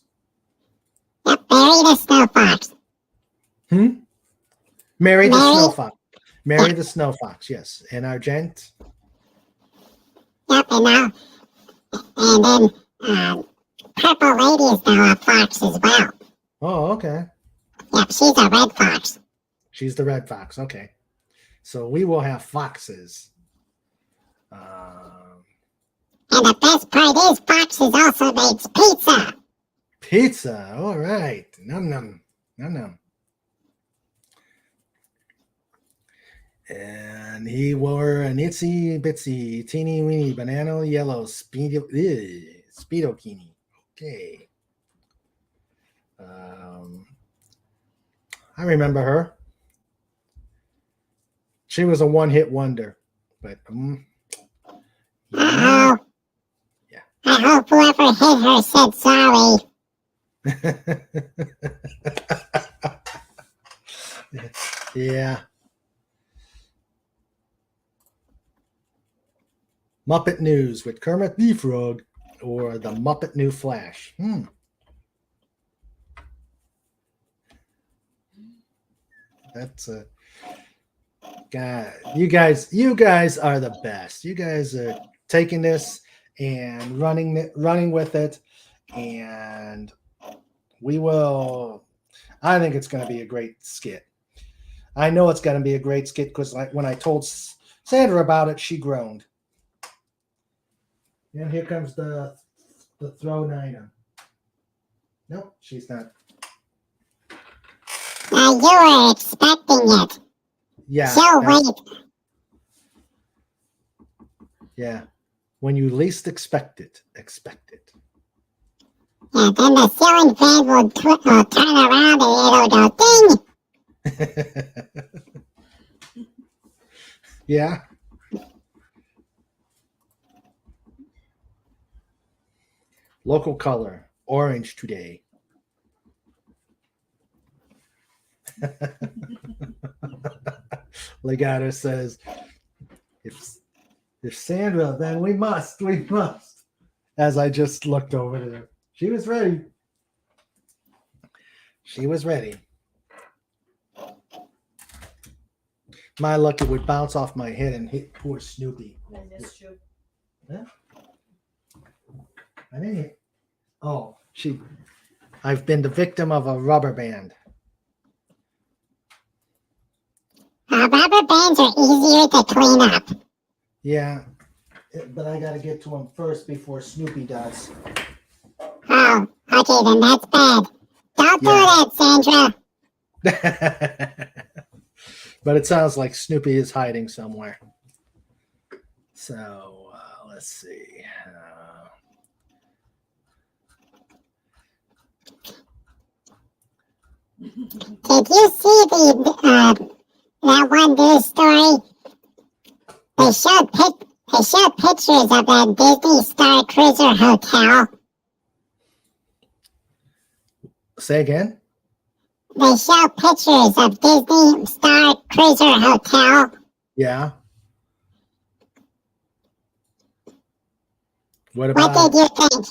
Yep, Barry the Snow Fox. Mary the Snow Fox. Mary the Snow Fox, yes. And Argent. Yep, and then Purple Lady is now a fox as well. Oh, okay. Yep, she's a red fox. She's the red fox. Okay. So we will have foxes. And the best part is Foxes also makes pizza. Pizza. All right. Num num. Num num. And he wore an itsy bitsy teeny weeny banana yellow speedokini. Okay. I remember her. She was a one-hit wonder, but Uh-oh. Yeah. I hope whoever hit her said sorry. Yeah. Muppet News with Kermit the Frog or the Muppet New Flash. That's God, you guys are the best. You guys are taking this and running with it, and we will. I think it's going to be a great skit. I know it's going to be a great skit because, like, when I told Sandra about it, she groaned. And here comes the thrown item. Nope, she's not. Now you were expecting it. Yeah. So wait. Yeah. When you least expect it, expect it. Yeah, then the ceiling fan will turn around and it'll go ding. Yeah. Local color, orange today. Legato says, if Sandra, then we must. As I just looked over there. She was ready. My luck, it would bounce off my head and hit poor Snoopy. I missed you. Yeah. I didn't hit. Oh, I've been the victim of a rubber band. Rubber bands are easier to clean up. Yeah, but I got to get to him first before Snoopy does. Oh, okay, then that's bad. Don't do that, Sandra. But it sounds like Snoopy is hiding somewhere. So let's see. Did you see that one news story? They showed pictures of that Disney Star Cruiser hotel. Say again? They show pictures of Disney Star Cruiser hotel. Yeah. What What did you think?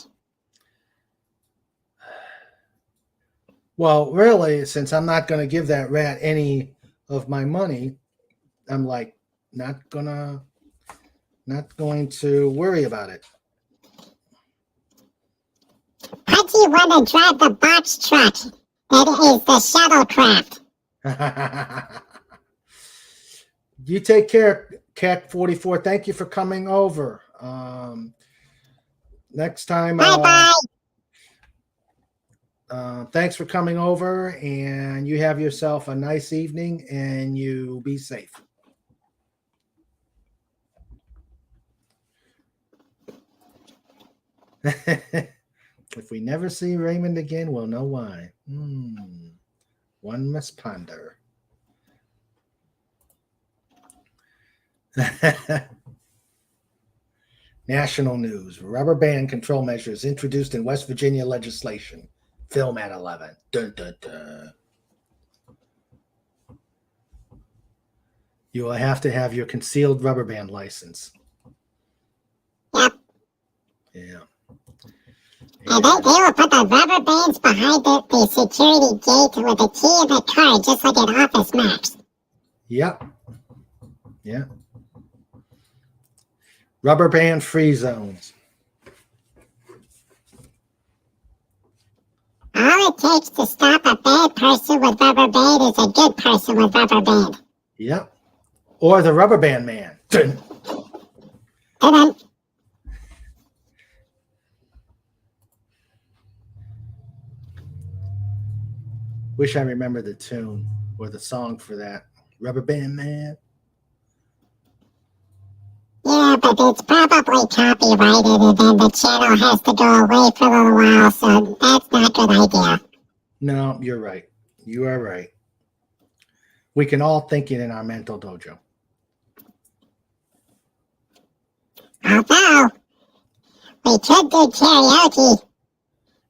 Well, really, since I'm not going to give that rat any of my money, I'm like not going to worry about it. Pudgy want to drive the box truck that is the shuttlecraft. You take care, Cat 44. Thank you for coming over. Next time. Bye-bye. Thanks for coming over, and you have yourself a nice evening, and you be safe. If we never see Raymond again, we'll know why. One must ponder. National news. Rubber band control measures introduced in West Virginia legislation. Film at 11. Dun, dun, dun. You will have to have your concealed rubber band license. Yep. Yeah. And they will put the rubber bands behind the security gate with the key in the car, just like at Office Max. Yep. Yeah. Rubber band free zones. All it takes to stop a bad person with rubber band is a good person with rubber band. Yep. Or the rubber band man. And then, Wish I remember the tune or the song for that. Rubber band man. yeah, but it's probably copyrighted, and then the channel has to go away for a little while, so that's not a good idea. No, you're right. You are right. We can all think it in our mental dojo. Although, we could do karaoke.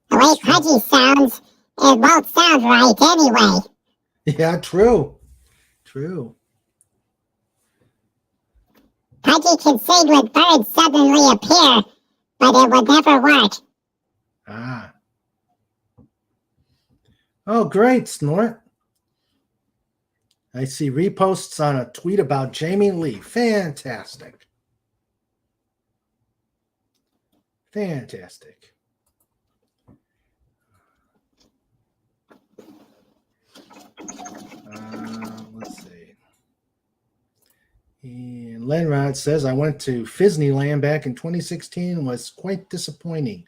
The way Pudgy sounds, it won't sound right anyway. Yeah, true. True. Pudgy can sing when birds suddenly appear, but it would never work. Ah. Oh, great, Snort. I see reposts on a tweet about Jamie Lee. Fantastic. Fantastic. Let's see. And Lenrod says, I went to Disneyland back in 2016 and was quite disappointing.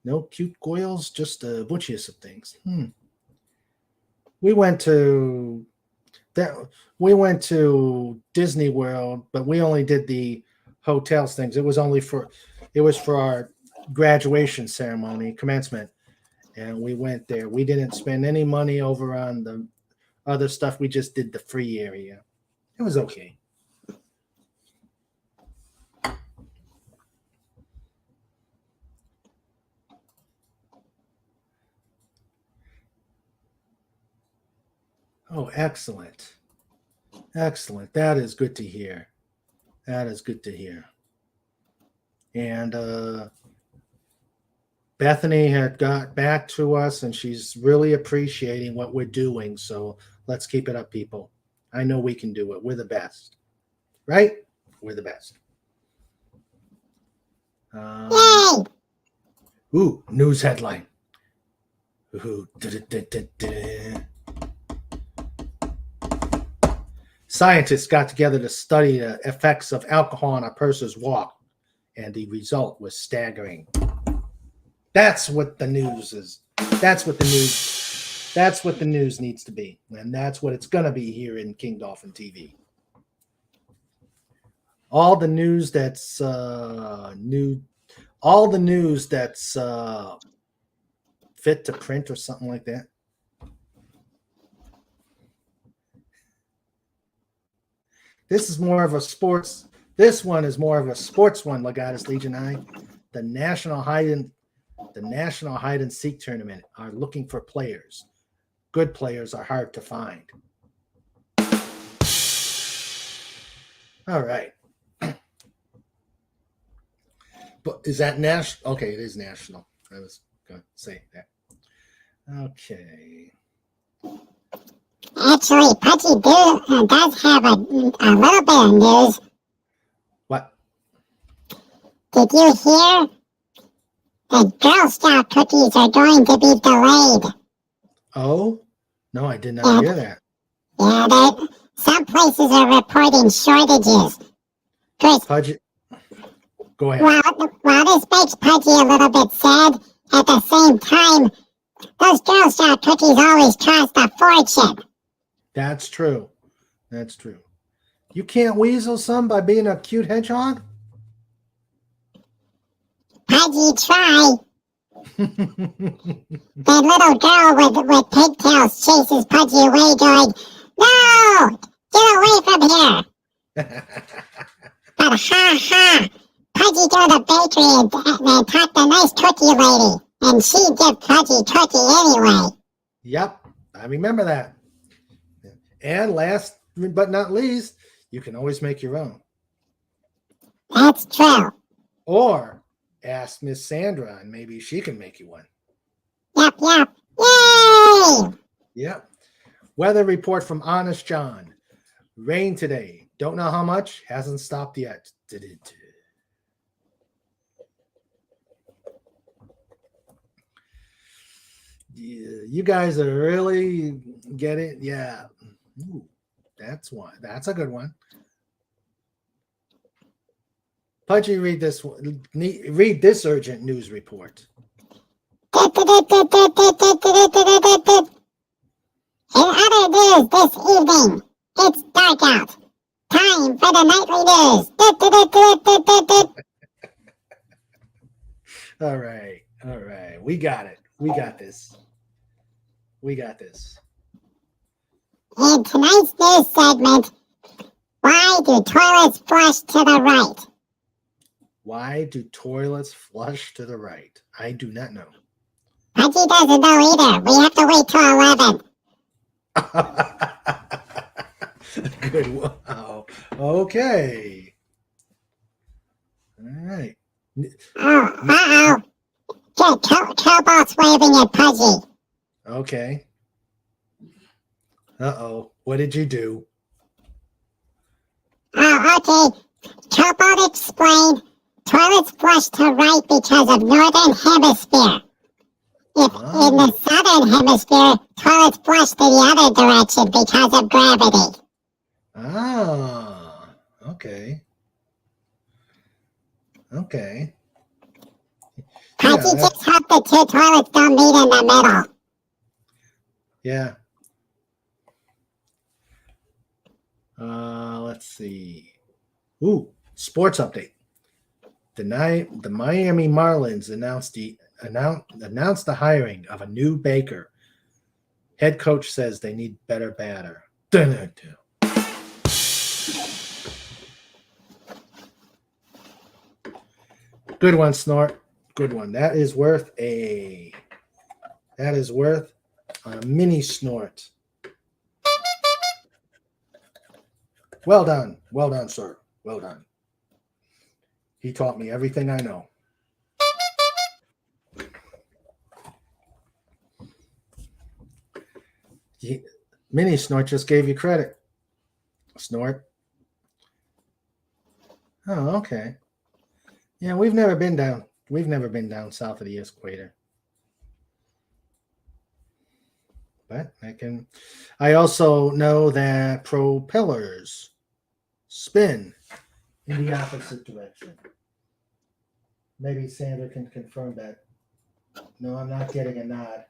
No cute goyles, just the butchiest of things. We went to Disney World, but we only did the hotels things. It was for our graduation ceremony, commencement, and we went there. We didn't spend any money over on the other stuff. We just did the free area. It was okay. Oh, excellent. Excellent. That is good to hear. That is good to hear. And Bethany had got back to us, and she's really appreciating what we're doing. So let's keep it up, people. I know we can do it. We're the best. Right? We're the best. Yay! Ooh, news headline. Ooh, Scientists got together to study the effects of alcohol on a person's walk, and the result was staggering. That's what the news is. That's what the news needs to be. And that's what it's going to be here in King Dolphin TV. All the news that's fit to print or something like that. This one is more of a sports one, Legatus Legion I. The National Hide and Seek tournament are looking for players. Good players are hard to find. All right. But is that national? Okay, it is national. I was going to say that. Okay. Actually, Pudgy does have a little bit of news. What? Did you hear? The Girl Scout cookies are going to be delayed. Oh? No, I did not hear that. Yeah, some places are reporting shortages. Pudgy, go ahead. While this makes Pudgy a little bit sad, at the same time, those Girl Scout cookies always cost a fortune. That's true. That's true. You can't weasel some by being a cute hedgehog? Pudgy, try. That little girl with pigtails chases Pudgy away going, no! Get away from here! But ha! Pudgy go to the bakery and talk to the nice cookie lady. And she give Pudgy cookie anyway. Yep, I remember that. And last but not least, you can always make your own. That's true. Or ask Miss Sandra and maybe she can make you one. Yep. Yay! Yep. Weather report from Honest John. Rain today. Don't know how much. Hasn't stopped yet. Yeah, you guys are really get it. Yeah. Ooh, that's one. That's a good one. Pudgy, read this one. Read this urgent news report. In other news this evening, it's dark out. Time for the nightly news. All right. We got it. We got this. In tonight's news segment, why do toilets flush to the right? Why do toilets flush to the right? I do not know. Pudgy doesn't know either. We have to wait till 11. Good. Wow. Okay. All right. Oh, uh-oh. Cowbell's waving at Pudgy. Okay. Uh-oh. What did you do? Oh, okay. Cobalt explained toilets flush to right because of northern hemisphere. If in the southern hemisphere, toilets flush to the other direction because of gravity. Ah, okay. Okay. Pudgy just hope the two toilets don't meet in the middle. Yeah. Let's see. Ooh, sports update. The Miami Marlins announced the hiring of a new baker. Head coach says they need better batter. Dun-dun-dun. Good one, Snort. Good one. That is worth a mini snort. Well done. Well done, sir. Well done. He taught me everything I know. Mini Snort just gave you credit. Snort. Oh, okay. Yeah, we've never been down south of the equator. But I also know that propellers spin in the opposite direction. Maybe Sandra can confirm that. No, I'm not getting a nod.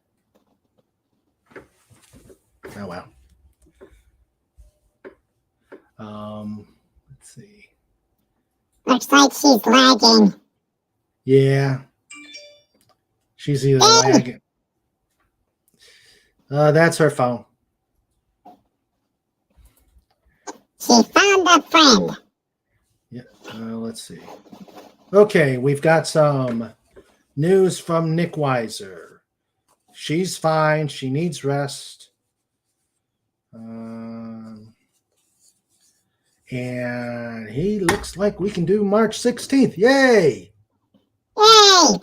Oh well. Let's see. Looks like she's lagging. Yeah. She's either lagging. That's her phone. She found a friend. Yeah. Let's see. Okay, we've got some news from Nickweiser. She's fine. She needs rest. And he looks like we can do March 16th. Yay! Yay!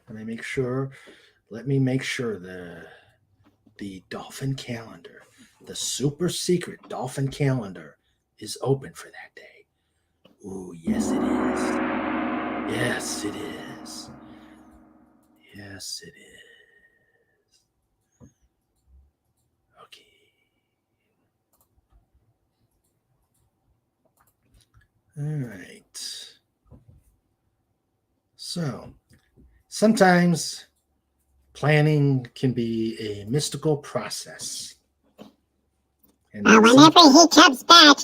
Let me make sure the Dolphin calendar, the super secret Dolphin calendar, is open for that day. Ooh, yes it is. Yes it is. Yes it is. Okay. All right. So, sometimes planning can be a mystical process. And whenever he comes back,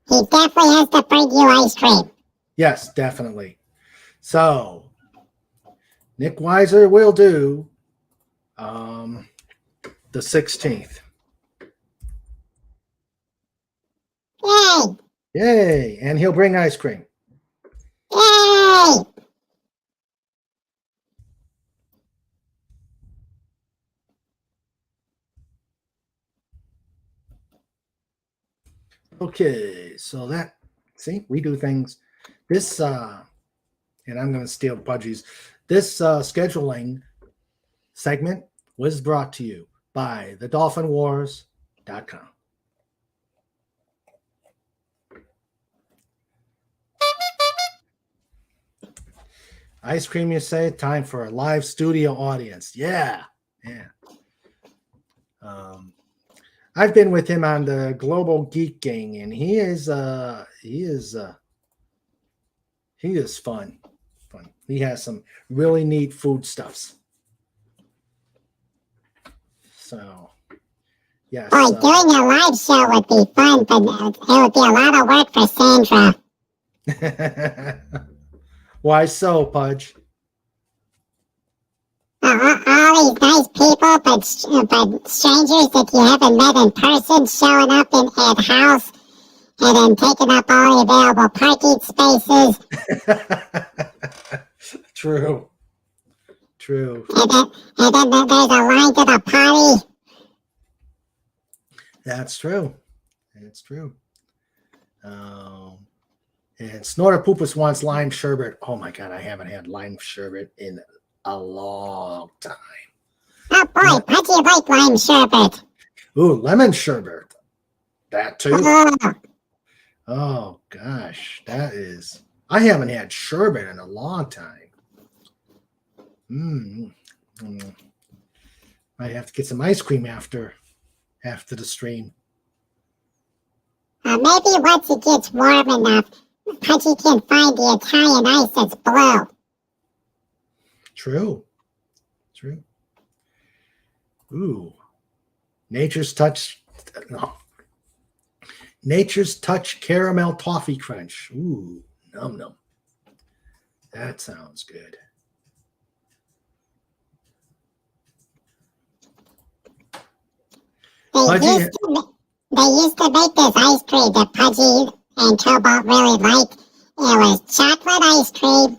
he definitely has to bring you ice cream. Yes, definitely. So, Nickweiser will do the 16th. Yay! Yay! And he'll bring ice cream. Yay! Okay, so we do things. This, and I'm going to steal Pudgy's. This scheduling segment was brought to you by thedolphinwars.com. Ice cream, you say? Time for a live studio audience. Yeah. I've been with him on the Global Geek Gang, and he is fun. He has some really neat foodstuffs. So, yes. Boy, doing a live show would be fun, but it would be a lot of work for Sandra. Why so, Pudge? All these nice people, but strangers that you haven't met in person showing up at house and then taking up all the available parking spaces. True. And then there's a line to the party. That's true. And Snorter Poopus wants lime sherbet. Oh my God, I haven't had lime sherbet in a long time. Oh boy, Pudgy like lime sherbet. Ooh, lemon sherbet. That too. Oh, Oh gosh, that is. I haven't had sherbet in a long time. I have to get some ice cream after the stream. maybe once it gets warm enough, Pudgy can find the Italian ice that's blue. True. Ooh, Nature's Touch. No. Nature's Touch Caramel Toffee Crunch. Ooh, num num. That sounds good. They used to make this ice cream that Pudgy and Cobalt really liked. It was chocolate ice cream,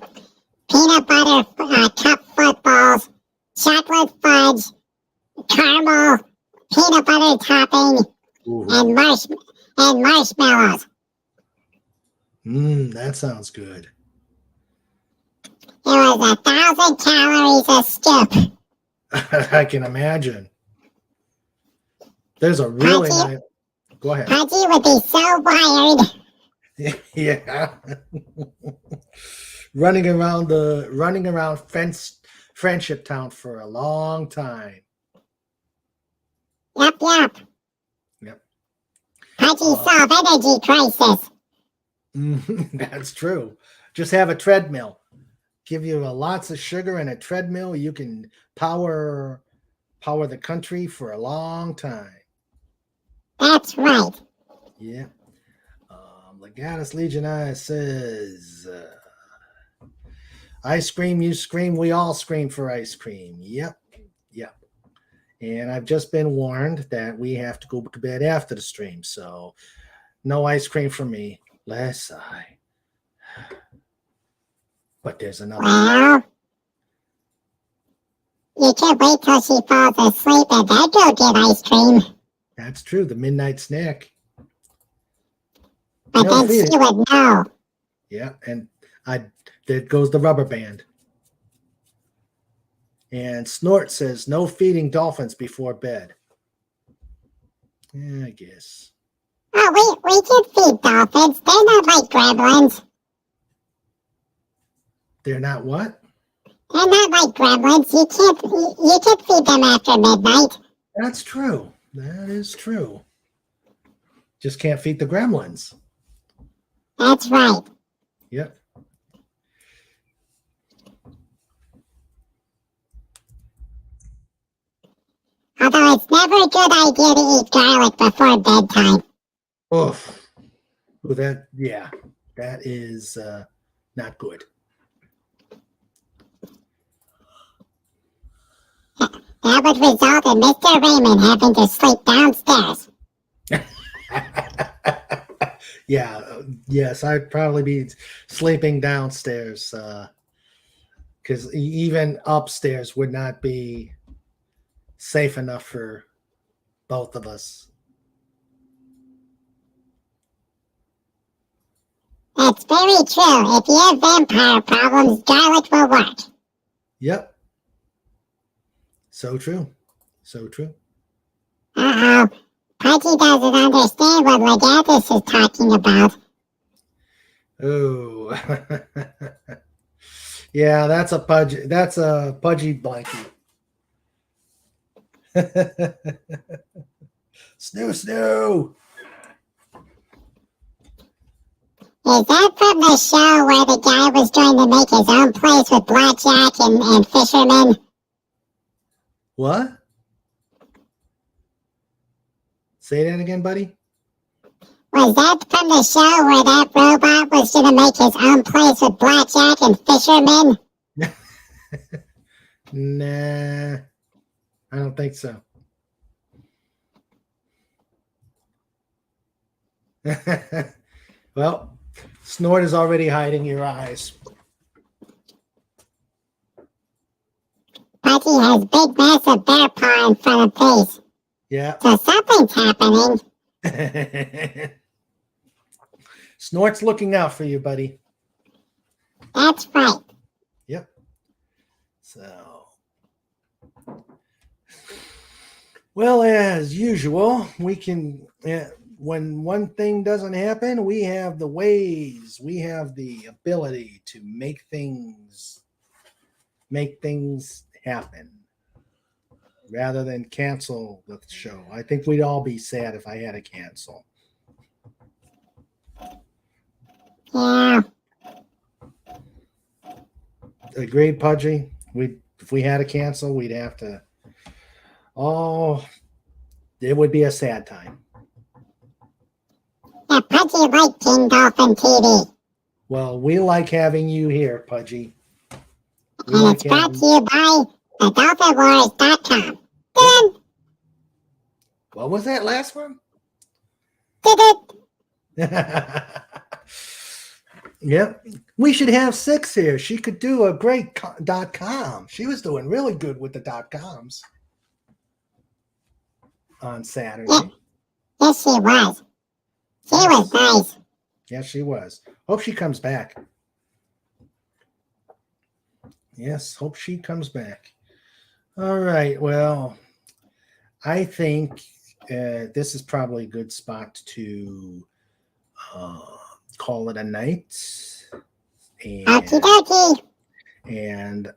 peanut butter cup footballs, chocolate fudge, caramel, peanut butter topping, and marshmallows. That sounds good. It was 1,000 calories a scoop. I can imagine. There's a really nice. Go ahead. Pudgy would be so wired. Yeah. running around Friendship Town for a long time. Yep. Pudgy solve energy crisis. That's true. Just have a treadmill. Give you lots of sugar and a treadmill. You can power the country for a long time. That's right. Yeah. Legatus Legionnaire says, ice cream, you scream, we all scream for ice cream. Yep. And I've just been warned that we have to go to bed after the stream, so no ice cream for me. Less I. But there's another. Well, you can wait till she falls asleep and then go get ice cream. That's true, the midnight snack. But then she would know. Yeah, and there goes the rubber band. And Snort says, no feeding dolphins before bed. Yeah, I guess. Oh, we can feed dolphins. They're not like gremlins. They're not what? They're not like gremlins. You can feed them after midnight. That's true. That is true. Just can't feed the gremlins. That's right. Yep. Although it's never a good idea to eat garlic before bedtime. Oof. Well, that is not good. That would result in Mr. Raymond having to sleep downstairs. Yes, I'd probably be sleeping downstairs because even upstairs would not be safe enough for both of us. That's very true. If you have vampire problems, garlic will work. Yep. So true. Uh-oh. Pudgy doesn't understand what Legatus is talking about. Oh. Yeah, that's a pudgy blanket. Snoo. Is that from the show where the guy was going to make his own place with blackjack and fishermen? What? Say that again, buddy. Was that from the show where that robot was going to make his own place with blackjack and fishermen? Nah, I don't think so. Well, Snort is already hiding your eyes. Pudgy has big, massive bear paw in front of face. Yeah. So something's happening. Snort's looking out for you, buddy. That's right. Yep. So Well, as usual, we can, when one thing doesn't happen, we have the ways, we have the ability to make things happen rather than cancel the show. I think we'd all be sad if I had to cancel. Yeah. Agreed, Pudgy? If we had to cancel, we'd have to. Oh, it would be a sad time. Yeah, Pudgy like King Dolphin TV. Well, we like having you here, Pudgy. And it's brought to you by DolphinWars.com. Dun! What was that last one? Yep. We should have 6 here. She could do a great .com. She was doing really good with the .coms on Saturday. Yeah. Yes, she was. She was nice. Yes, she was. Hope she comes back. Yes, hope she comes back. All right. Well, I think this is probably a good spot to call it a night. Okie dokie. And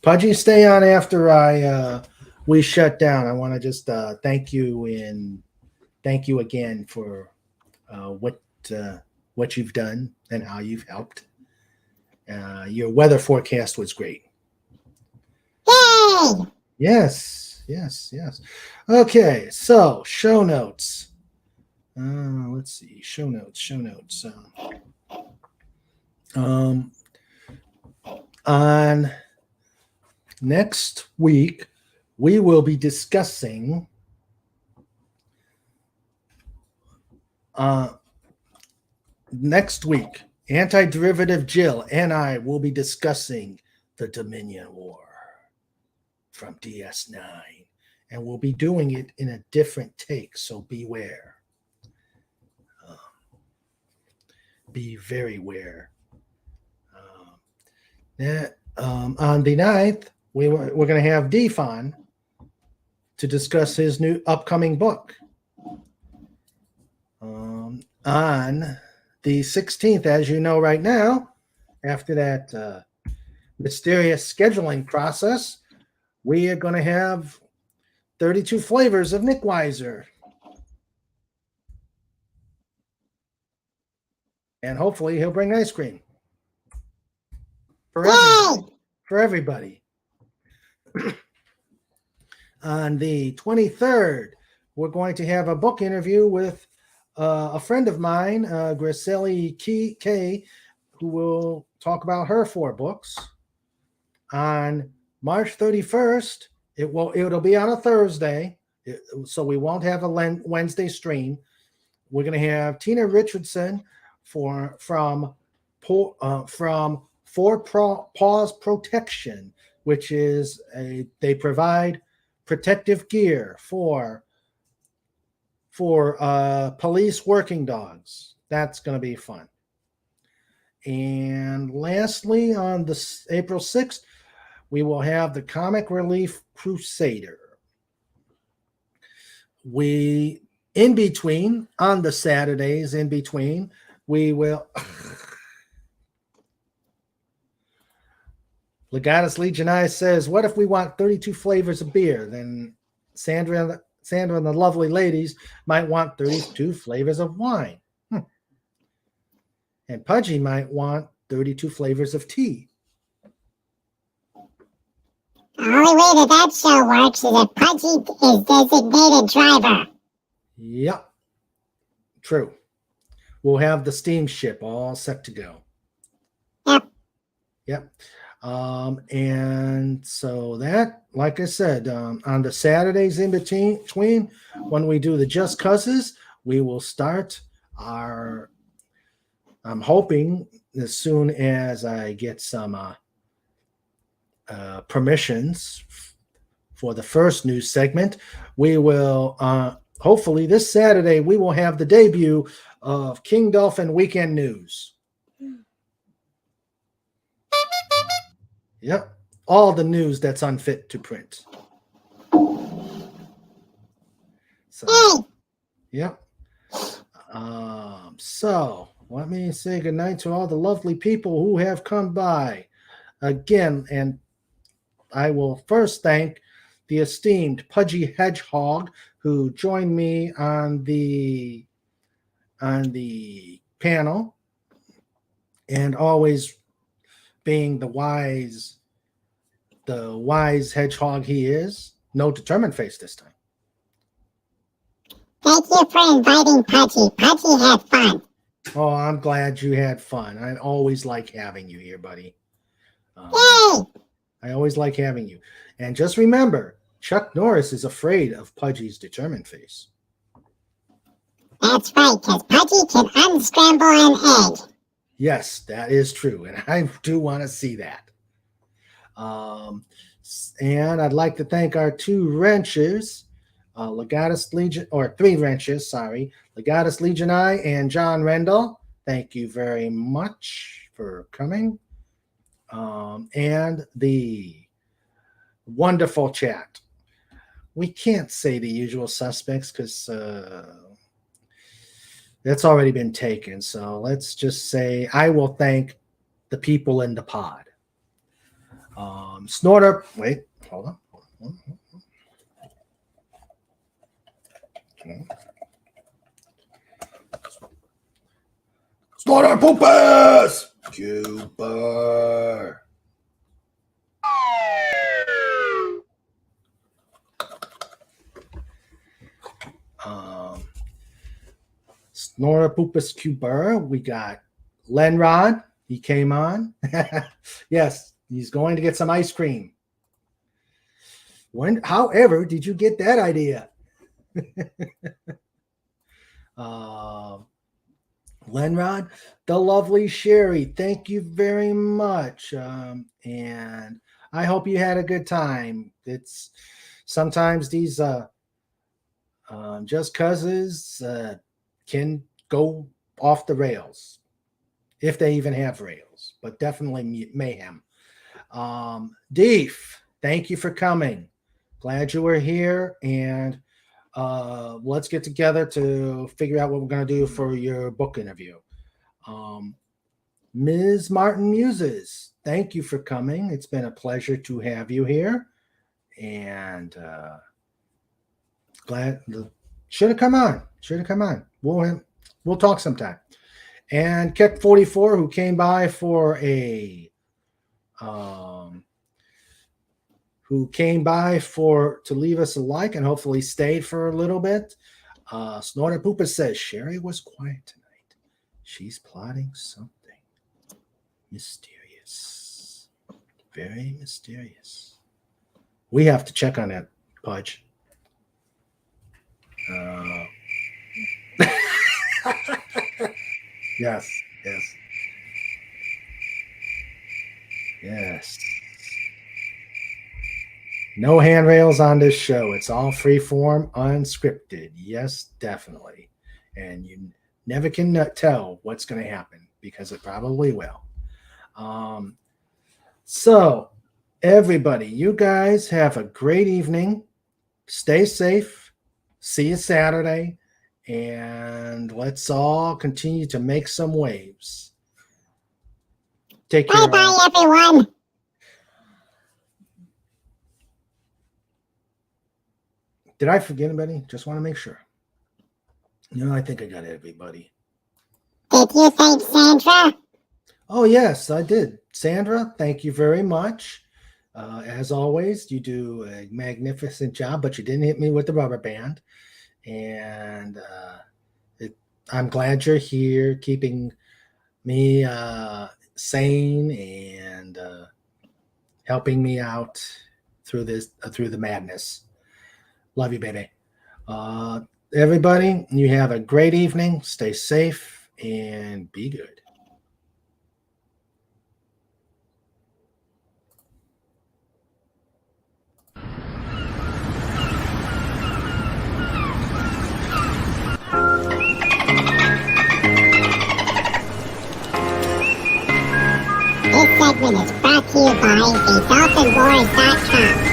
Pudgy, stay on after we shut down. I want to just thank you again for what you've done and how you've helped. Your weather forecast was great. Yay! Yes. Okay, so show notes. Let's see, show notes. On next week, we will be discussing next week, Anti-Derivative Jill and I will be discussing the Dominion War from DS9, and we'll be doing it in a different take, so beware. Be very aware. On the 9th, we're going to have Defon to discuss his new upcoming book. On the 16th, as you know right now, after that mysterious scheduling process, we are going to have 32 flavors of Nickweiser. And hopefully he'll bring ice cream. For everybody. On the 23rd, we're going to have a book interview with a friend of mine, Gracelli K, who will talk about her 4 books. On March 31st, it'll be on a Thursday, so we won't have a Wednesday stream. We're going to have Tina Richardson from For Paws Protection, which is they provide protective gear for police working dogs. That's going to be fun. And lastly, on April 6th, we will have the Comic Relief Crusader. On the Saturdays in between, we will Legatus Legionise says, what if we want 32 flavors of beer? Then Sandra and the lovely ladies might want 32 flavors of wine. And Pudgy might want 32 flavors of tea. The only way that show works is if Pudgy is designated driver. Yep. True. We'll have the steamship all set to go. Yep. And so that, like I said, on the Saturdays in between, when we do the Just Cusses, we will start I'm hoping as soon as I get some permissions for the first news segment, we will, hopefully this Saturday, we will have the debut of King Dolphin Weekend News. Yep. All the news that's unfit to print. So, Hey, yep. So let me say goodnight to all the lovely people who have come by again, and I will first thank the esteemed Pudgy Hedgehog who joined me on the panel, and always being the wise hedgehog he is. No determined face this time. thank you for inviting Pudgy. Pudgy had fun. Oh, I'm glad you had fun. I always like having you here, buddy. Yay! I always like having you. And just remember, Chuck Norris is afraid of Pudgy's determined face. That's right, because Pudgy can unscramble an egg. Yes, that is true. And I do want to see that. And I'd like to thank our two wrenches, Legatus Legion, or three wrenches, sorry, Legatus Legionii and John Rendell. Thank you very much for coming. And the wonderful chat. We can't say the usual suspects because that's already been taken. So let's just say I will thank the people in the pod. Snorter, wait, hold on. Okay. Snorter Poopers! Cuber. Snorter Poopus Cuber. We got Lenrod. He came on. Yes, he's going to get some ice cream. However, did you get that idea? Lenrod, the lovely Sherry, thank you very much. And I hope you had a good time. It's sometimes these just causes can go off the rails, if they even have rails, but definitely mayhem. Deef, thank you for coming. Glad you were here, and let's get together to figure out what we're going to do for your book interview. Ms. Martin Muses, thank you for coming. It's been a pleasure to have you here, and glad should have come on. We'll talk sometime. And Keck 44, who came by for to leave us a like and hopefully stayed for a little bit. Snorter Poopa says Sherry was quiet tonight. She's plotting something mysterious. Very mysterious. We have to check on that, Pudge. Yes. No handrails on this show. It's all freeform, unscripted. Yes, definitely. And you never can tell what's going to happen because it probably will. So, everybody, you guys have a great evening. Stay safe. See you Saturday. And let's all continue to make some waves. Take care. Bye-bye, everyone. Did I forget anybody? Just want to make sure. No, I think I got everybody. Did you thank Sandra? Oh, yes, I did. Sandra, thank you very much. As always, you do a magnificent job, but you didn't hit me with the rubber band. And I'm glad you're here, keeping me sane and helping me out through the madness. Love you, baby. Everybody, you have a great evening. Stay safe and be good. This segment is brought to you by the DolphinWars.com.